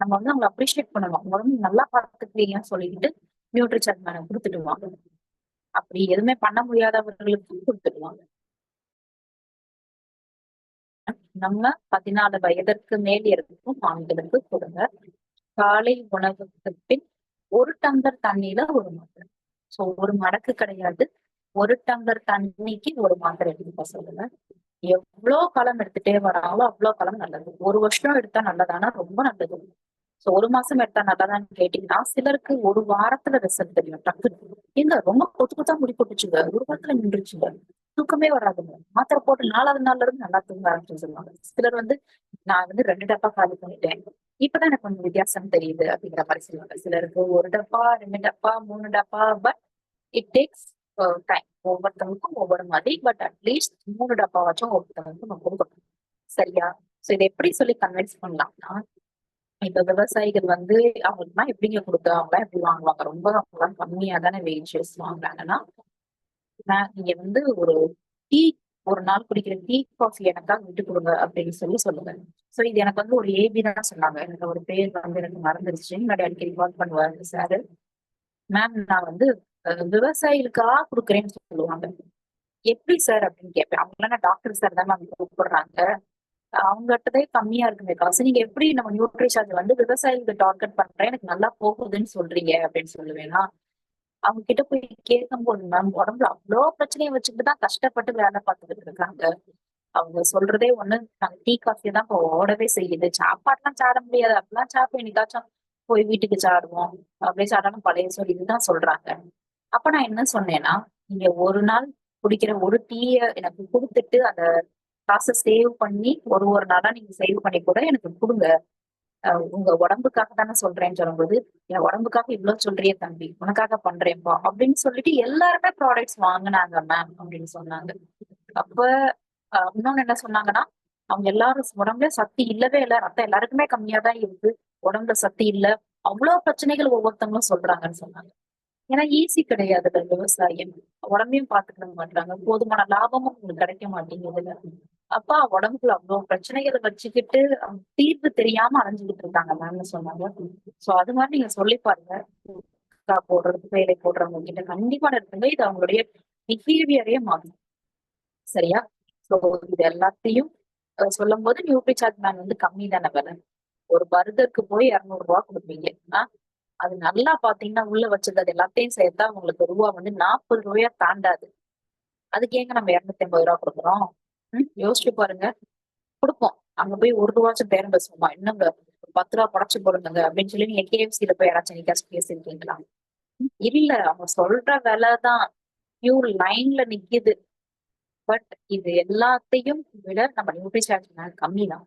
நம்ம வந்து அவங்க அப்ரிஷியேட் பண்ணணும். உங்க வந்து நல்லா பார்த்துக்கிறீங்கன்னு சொல்லிட்டு நியூட்ரிஷன் மேன கொடுத்துடுவாங்க. அப்படி எதுவுமே பண்ண முடியாதவர்களுக்கு கொடுத்துடுவாங்க. நம்ம 14 வயதிற்கு மேல் இருக்கும் ஆண்களுக்கு கொடுங்க. காலை உணவுக்கு பின் 1 டம்ளர் தண்ணியில 1 மாத்திரை. சோ 1 மடக்கு கிடையாது, 1 டம்ளர் தண்ணிக்கு 1 மாத்திரை எடுத்துக்க சொல்லுங்க. எவ்வளவு காலம் எடுத்துட்டே வராங்களோ அவ்வளவு காலம் நல்லது. 1 வருஷம் எடுத்தா நல்லதானா? ரொம்ப நல்லது. சோ 1 மாசம் எடுத்தா நல்லதான்னு கேட்டீங்கன்னா சிலருக்கு 1 வாரத்துல ரிசல்ட் தெரியும் டக்குன்னு. எங்க ரொம்ப கொத்து கொத்தா முடி போட்டுச்சுங்க, 1 வாரத்துல நின்றுச்சுங்க, தூக்கமே வராதுங்க, மாத்திரை போட்டு 4வது நாள்ல இருந்து நல்லா தூங்க ஆரம்பிச்சு சொல்லுவாங்க. சிலர் வந்து நான் வந்து 2 டப்பா காலி பண்ணிட்டேன், இப்பதான் எனக்கு கொஞ்சம் வித்தியாசம் தெரியுது அப்படிங்கிற மாதிரி சொல்லுவாங்க. சிலருக்கு 1 டப்பா 2 டப்பா 3 டப்பா. But it takes time. ஒவ்வொருத்தவங்களுக்கும் ஒவ்வொரு மாதிரி. பட் அட்லீஸ்ட் 3 டப்பாவாச்சும் ஒவ்வொருத்தவங்களுக்கும் நம்ம கொடுக்கணும். சரியா? சோ இத எப்படி சொல்லி கன்வின்ஸ் பண்ணலாம்னா, இப்ப விவசாயிகள் வந்து அவங்களுக்குலாம் எப்படிங்க குடுக்க அவங்கலாம் எப்படி வாங்குவாங்க? ரொம்ப அவங்கலாம் கம்மியா தானே வேஜஸ் வாங்குறாங்கன்னா, நீங்க வந்து ஒரு டீ ஒரு நாள் குடிக்கிற டீ, காஃபி எனக்காக விட்டு குடுங்க அப்படின்னு சொல்லுங்க. சோ இது எனக்கு வந்து ஒரு ஏபி தான் சொன்னாங்க. எனக்கு ஒரு பேர் வந்து எனக்கு மறந்துருச்சு. முன்னாடி அடிக்கடி கால் பண்ணுவாரு சாரு. மேம் நான் வந்து விவசாயிகளுக்கா குடுக்குறேன்னு சொல்லுவாங்க. எப்படி சார் அப்படின்னு கேட்பேன். அவங்களாம் நான் டாக்டர் சார் தான் மேம் கூப்பிடுறாங்க. அவங்ககிட்டதே கம்மியா இருக்குமே காசு. நீங்க எப்படி நம்ம நியூட்ரிஷன் வந்து விவசாயிகளுக்கு டார்கெட் பண்றேன் எனக்கு நல்லா போகுதுன்னு சொல்றீங்க அப்படின்னு சொல்லுவேன்னா, அவங்க கிட்ட போய் கேட்கும்போது மேம் உடம்புல அவ்வளோ பிரச்சனையை வச்சுக்கிட்டு தான் கஷ்டப்பட்டு வேலை பார்த்துக்கிட்டு இருக்காங்க. அவங்க சொல்றதே ஒண்ணு நாங்க டீ காஃபி தான் இப்போ ஓடவே செய்யுது. சாப்பாடுலாம் சாட முடியாது. அப்படிலாம் சாப்பிட்டு என்னைக்காச்சும் போய் வீட்டுக்கு சாடுவோம். அப்படியே சாப்பிட்டாலும் பழைய சோறு இதுதான் சொல்றாங்க. அப்ப நான் என்ன சொன்னேன்னா, நீங்க ஒரு நாள் குடிக்கிற ஒரு டீய எனக்கு குடுத்துட்டு அந்த காச சேவ் பண்ணி ஒரு நாளா நீங்க சேவ் பண்ணி கூட எனக்கு குடுங்க. உங்க உடம்புக்காக தானே சொல்றேன்னு சொல்லும்போது, என் உடம்புக்காக இவ்வளவு சொல்றியே தம்பி, உனக்காக பண்றேன்ப்பா அப்படின்னு சொல்லிட்டு எல்லாருமே ப்ராடக்ட்ஸ் வாங்குனாங்க மேம் அப்படின்னு சொன்னாங்க. அப்ப இன்னொன்னு என்ன சொன்னாங்கன்னா, அவங்க எல்லாரும் உடம்புல சக்தி இல்லவே இல்ல. ரத்தம் எல்லாருக்குமே கம்மியா தான் இருக்கு. உடம்புல சக்தி இல்ல. அவ்வளவு பிரச்சனைகள் ஒவ்வொருத்தவங்களும் சொல்றாங்கன்னு சொன்னாங்க. ஏன்னா ஈஸி கிடையாதுல்ல விவசாயம். உடம்பையும் பாத்துக்கிட மாட்டாங்க. போதுமான லாபமும் உங்களுக்கு கிடைக்க மாட்டேங்குதுல்ல. அப்பா உடம்புக்குள்ள அவ்வளவு பிரச்சனைகளை வச்சுக்கிட்டு தீர்வு தெரியாம அலைஞ்சுகிட்டு இருக்காங்க மேம்னு சொன்னாங்க. சோ அது மாதிரி நீங்க சொல்லி பாருங்க. போடுறது வேலை போடுறவங்க கிட்ட கண்டிப்பா இருக்குங்க. இது அவங்களுடைய பிஹேவியரே மாறும். சரியா? சோ இது எல்லாத்தையும் சொல்லும் போது நியூட்ரிசார்ஜ் மேன் வந்து கம்மி தானே விலை. ஒரு பர்கருக்கு போய் 200 கொடுப்பீங்க. அது நல்லா பாத்தீங்கன்னா உள்ள வச்சது அது எல்லாத்தையும் சேர்த்தா உங்களுக்கு ரூபா வந்து 40 தாண்டாது. அதுக்கு ஏங்க நம்ம 250 கொடுக்குறோம்? யோசிச்சு பாருங்க. கொடுப்போம். அங்க போய் ரூபாச்சும் பேரம் பேசுவோமா? என்னங்க ஒரு 10 குறைச்சு போடுங்க அப்படின்னு சொல்லி நீங்க KFC போய் யாராச்சும் என்னைக்காச்சும் பேசிருக்கீங்களா? இல்ல அவங்க சொல்ற விலைதான் பியூர் லைன்ல நிக்குது. பட் இது எல்லாத்தையும் விட நம்ம நியூட்ரிசார்ஜ் மேன் கம்மி தான்.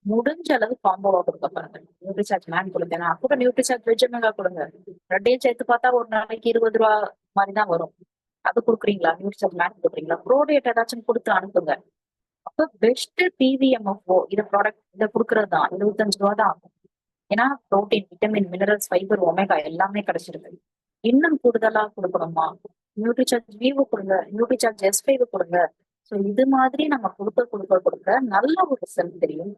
முடிஞ்ச அளவு காம்போவா கொடுக்க பாருங்க. நியூட்ரிசார்ஜ் மேன் கொடுத்தேன்னா கூட நியூட்ரிசார்ஜ் வெஜ்மெண்டா கொடுங்க. ரெண்டையும் சேர்த்து பார்த்தா ஒரு நாளைக்கு 20 மாதிரிதான் வரும். அது கொடுக்குறீங்களா? நியூட்ரிசார்ஜ் மேன் கொடுக்குறீங்களா? ப்ரோடேட் ஏதாச்சும் கொடுத்து அனுப்புங்க. அப்ப பெஸ்ட் PVMFO இதை கொடுக்கறது தான் 25 தான் ஆகும். ஏன்னா protein, vitamin, minerals, fibre, omega எல்லாமே கிடைச்சிருக்கு. இன்னும் கூடுதலா கொடுக்கணுமா? நியூட்ரிசார்ஜ் வீவோ கொடுங்க, நியூட்ரிசார்ஜ் S5 கொடுங்க. சோ இது மாதிரி நம்ம கொடுக்க நல்ல ஒரு ரிசல்ட் தெரியும்.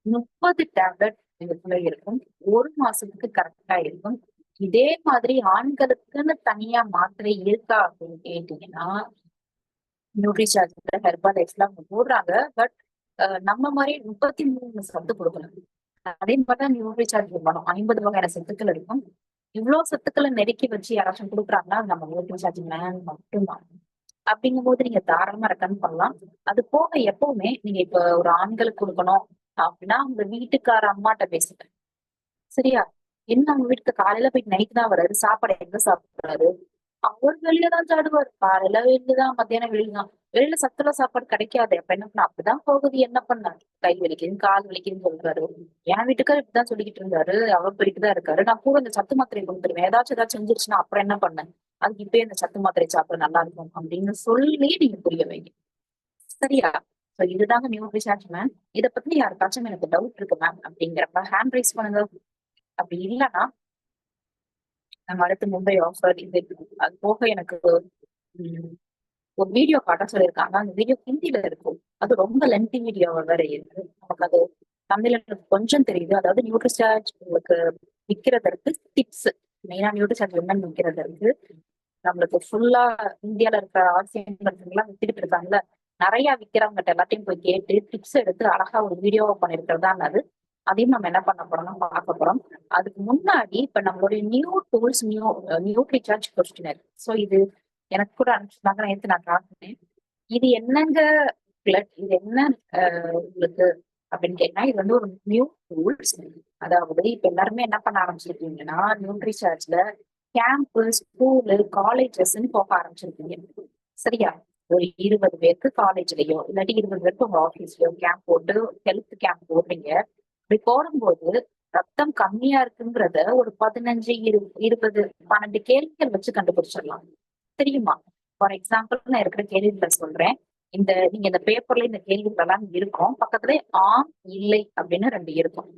30 டேப்லெட் இதுக்குள்ள இருக்கும். 1 மாசத்துக்கு கரெக்டா இருக்கும். இதே மாதிரி ஆண்களுக்குன்னு தனியா மாத்திரை இருக்கா அப்படின்னு கேட்டீங்கன்னா, நியூட்ரிசார்ஜ் ஹெர்பாலைஃப்ல எல்லாம் போடுறாங்க. பட் நம்ம மாதிரி 33 சத்து கொடுக்கணும். அதே மாதிரிதான் நியூட்ரிசார்ஜ் பண்ணணும். 50 வகையான சத்துக்கள் இருக்கும். இவ்வளவு சத்துக்களை நெருக்கி வச்சு யாராச்சும் கொடுக்குறாங்கன்னா நம்ம நியூட்ரிசார்ஜ் மேன் மட்டும்தான். அப்படிங்கும் போது நீங்க தாராளமா ரெக்கமெண்ட் பண்ணலாம். அது போக எப்பவுமே நீங்க இப்ப ஒரு ஆண்களுக்கு கொடுக்கணும் அப்படின்னா உங்க வீட்டுக்கார அம்மாட்ட பேசுங்க. சரியா? என்ன அவங்க வீட்டுக்கு காலையில போயிட்டு நைட் தான் வர்றாரு. சாப்பாடு எங்க சாப்பிடுறாரு? அவர் வெளியிலதான் சாடுவார். காலையில வெளியிலதான், மத்தியானம் வெளியிலதான். வெளியில சத்துள்ள சாப்பாடு கிடைக்காது. அப்ப என்ன பண்ண அப்படிதான் போகுது. என்ன பண்ண கை வலிக்குது, கால் வலிக்குதுன்னு சொல்றாரு. என் வீட்டுக்காரர் இப்படிதான் சொல்லிக்கிட்டு இருந்தாரு. அவர் போயிட்டுதான் இருக்காரு. நான் கூட இந்த சத்து மாத்திரை கொடுத்துருவேன். ஏதாச்சும் செஞ்சிருச்சுன்னா அப்புறம் என்ன பண்ணேன்? அதுக்கு இப்பயே இந்த சத்து மாத்திரை சாப்பிட நல்லா இருக்கும் அப்படின்னு சொல்லி நீங்க புரிய வைங்க. சரியா? சோ இதுதாங்க நியூட்ரிஷன் மேம். இத பத்தி யாருக்காச்சும் எனக்கு டவுட் இருக்கு மேம் அப்படிங்கிறப்ப ஹேண்ட் ரைஸ் பண்ணுங்க. அப்படி இல்லைன்னா நம்ம அடுத்து மும்பை ஆஃபர் இது அது போக எனக்கு ஒரு வீடியோ காட்ட சொல்லியிருக்காங்க. அந்த வீடியோ ஹிந்தில இருக்கும். அது ரொம்ப லென்த்தி வீடியோவா வேற இருக்கு. நமக்கு அது தமிழ்ல எனக்கு கொஞ்சம் தெரியுது. அதாவது நியூட்ரிசார்ஜ் உங்களுக்கு விற்கிறதற்கு டிப்ஸ், மெயினா நியூட்ரிசார்ஜ் என்னன்னு விற்கிறதற்கு நம்மளுக்கு ஃபுல்லா இந்தியால இருக்கிற ஆசியன் எல்லாம் வித்துக்கிட்டு இருக்காங்கல்ல, நிறைய விற்கிறவங்ககிட்ட எல்லாத்தையும் போய் கேட்டு டிப்ஸ் எடுத்து அழகா ஒரு வீடியோவா பண்ணிருக்கிறதா அது. அதையும் நம்ம என்ன பண்ண போறோம்னா பார்க்க போறோம். அதுக்கு முன்னாடி இப்ப நம்மளுடைய new tools, Nutricharge questionnaire. So இது எனக்கு கூட அனுப்பிச்சிருந்தாங்க. நேற்று நான் காட்டினேன். இது என்னங்க பிளட், இது என்ன உங்களுக்கு அப்படின்னு கேட்டா, இது வந்து ஒரு நியூ டூல்ஸ். அதாவது இப்ப எல்லாருமே என்ன பண்ண ஆரம்பிச்சிருக்கீங்கன்னா நியூட்ரிசார்ஜ்ல கேம்ப், ஸ்கூலு, காலேஜஸ்ன்னு போக ஆரம்பிச்சிருக்கீங்க. சரியா? ஒரு 20 பேருக்கு காலேஜ்லயோ இல்லாட்டி 20 பேருக்கு உங்க ஆபீஸ்லயோ கேம்ப் போட்டு ஹெல்த் கேம்ப் போடுறீங்க. அப்படி போடும்போது ரத்தம் கம்மியா இருக்குங்கிறத ஒரு 15, 20, 12 கேள்விகள் வச்சு கண்டுபிடிச்சிடலாம். தெரியுமா? ஃபார் எக்ஸாம்பிள் நான் இருக்கிற கேள்விகளை சொல்றேன். நீங்க இந்த பேப்பர்ல இந்த கேள்விகள் எல்லாம் இருக்கும். பக்கத்துல ஆம் இல்லை அப்படின்னு 2 இருக்கும்.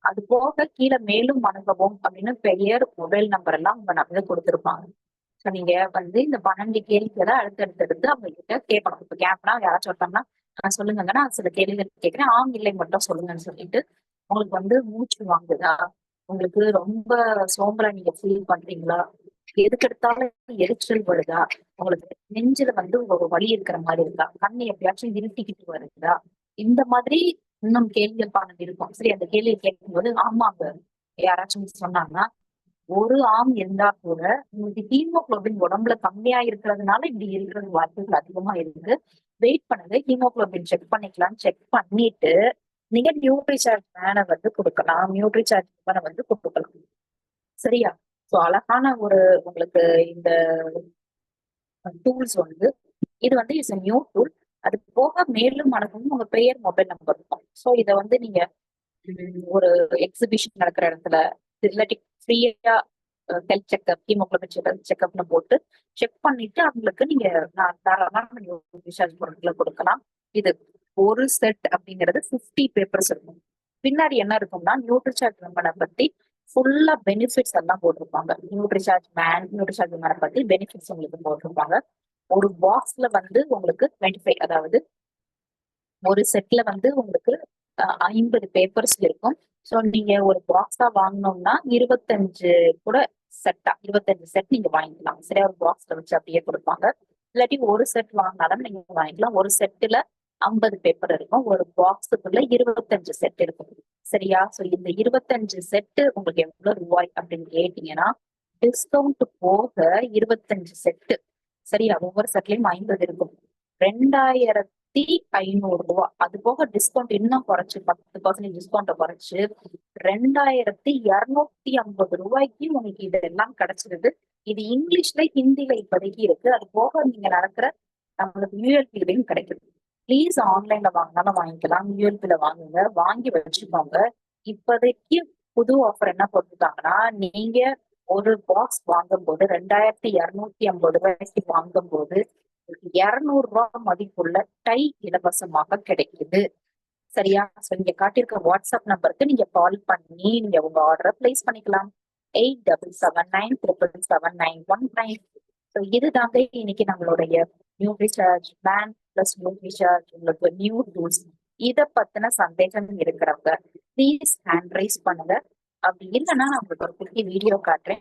அது போக கீழே மேலும் அணுகவும் அப்படின்னு பெயர், மொபைல் நம்பர் எல்லாம் உங்க நம்பர் கொடுத்திருப்பாங்க. ஸோ நீங்க இந்த 12 கேள்விகளை அடுத்தடுத்து அவங்க கிட்ட கேட்கணும். இப்ப கேட்பனா யாராச்சும் ஒருத்தவங்கன்னா சொல்லுங்கன்னா நான் சில கேள்விகள் கேட்கிறேன், ஆம் இல்லை மட்டும் சொல்லுங்கன்னு சொல்லிட்டு. உங்களுக்கு மூச்சு வாங்குதா, உங்களுக்கு ரொம்ப சோம்பலா நீங்க ஃபீல் பண்றீங்களா, எதுக்கு எடுத்தாலும் எரிச்சல் வருதா, உங்களுக்கு நெஞ்சில ஒரு வலி இருக்கிற மாதிரி இருக்கா, கண்ணு எப்பயாச்சும் இருட்டிக்கிட்டு வருதா, இந்த மாதிரி இன்னும் கேள்விகள் 12 இருக்கும். சரி, அந்த கேள்வியை கேட்கும்போது ஆமாங்க யாராச்சும் சொன்னாங்கன்னா, ஒரு ஆம் இருந்தா கூட உங்களுக்கு ஹீமோகுளோபின் உடம்புல கம்மியா இருக்கிறதுனால இப்படி இருக்கிறது வாய்ப்புகள் அதிகமா இருக்கு. வெயிட் பண்ணுங்க, ஹீமோகுளோபின் செக் பண்ணிக்கலாம். செக் பண்ணிட்டு நீங்க நியூட்ரிசார்ஜ் மேனை கொடுக்கலாம், நியூட்ரிசார்ஜ் மேனை கொடுக்கலாம். சரியா? சோ அழகான உங்களுக்கு இந்த டூல்ஸ் இது இஸ் நியூ டூல். அது போக மேலும் அணுகவும் உங்க பெயர், மொபைல் நம்பர் இருக்கும். சோ இதை நீங்க ஒரு எக்ஸிபிஷன் நடக்கிற இடத்துல இல்லாட்டி ஃப்ரீயா ஹெல்த் செக்அப், ஹீமோகுளோபின் செக்அப்னு போட்டு செக் பண்ணிட்டு அவங்களுக்கு நீங்க தாராளமான ரீசார்ஜ் பொருட்களை கொடுக்கலாம். இது ஒரு செட் அப்படிங்கிறது 50 பேப்பர்ஸ் இருக்கும். பின்னாடி என்ன இருக்கும்னா நியூட்ரிசார்ஜ் மெம்பரை பத்தி ஃபுல்லா பெனிஃபிட்ஸ் எல்லாம் போட்டிருப்பாங்க. நியூட்ரிசார்ஜ் மேன், நியூட்ரிசார்ஜ் மெம்பரை பத்தி பெனிஃபிட்ஸ் உங்களுக்கு போட்டிருப்பாங்க. ஒரு பாக்ஸ்ல உங்களுக்கு 25, அதாவது ஒரு செட்ல உங்களுக்கு 50 பேப்பர்ஸ் இருக்கும். சோ நீங்க ஒரு பாக்ஸா வாங்கணும்னா 25 கூட செட்டா 25 செட் நீங்க வாங்கிக்கலாம். சரியா? ஒரு பாக்ஸ்ல வச்சு அப்படியே கொடுப்பாங்க. இல்லாட்டி ஒரு செட் வாங்கினாலும் நீங்க வாங்கிக்கலாம். ஒரு செட்டுல 50 பேப்பர் இருக்கும். ஒரு பாக்ஸுக்குள்ள 25 செட் இருக்கும். சரியா? சோ இந்த 25 செட்டு உங்களுக்கு எவ்வளவு ரூபாய் அப்படின்னு கேட்டீங்கன்னா, டிஸ்கவுண்ட் போக 25 செட்டு. சரியா? ஒவ்வொரு செட்லயும் 50 இருக்கும். 2500 ரூபாய். அது போக டிஸ்கவுண்ட் இன்னும் குறைச்சு 10% டிஸ்கவுண்ட குறைச்சு 2250 ரூபாய்க்கு உங்களுக்கு இதெல்லாம் கிடைச்சிருது. இது இங்கிலீஷ்ல, ஹிந்தில இப்போதைக்கு இருக்கு. அது போக நீங்க நடக்கிற நம்மளுக்கு யூஎல்பிலையும் கிடைக்குது. ப்ளீஸ் ஆன்லைன்ல வாங்கினாலும் வாங்கிக்கலாம், யூஎல்பில வாங்குங்க, வாங்கி வச்சுக்கோங்க. இப்போதைக்கு புது ஆஃபர் என்ன போட்டுருக்காங்கன்னா, நீங்க ஒரு பாக்ஸ் வாங்கும் போது 2250 ரூபாய்க்கு வாங்கும் போது 200 ரூபாய் மதிப்புள்ள டை இலவசமாக கிடைக்குது. சரியா? சோ நீங்க காட்டியிருக்க வாட்ஸ்அப் நம்பருக்கு நீங்க கால் பண்ணி நீங்க உங்க ஆர்டரை பிளேஸ் பண்ணிக்கலாம். 87797791. ஸோ இதுதாங்க இன்னைக்கு நம்மளுடைய நியூட்ரிசார்ஜ் மேன் பிளஸ் நியூட்ரிசார்ஜ் உங்களுக்கு நியூ டூல்ஸ். இத பத்தின சந்தேகம் இருக்கிறவங்க ப்ளீஸ் ஹேண்ட் ரைஸ் பண்ணுங்க. அப்படி இல்லைன்னா நான் உங்களுக்கு ஒரு குட்டி வீடியோ காட்டுறேன்.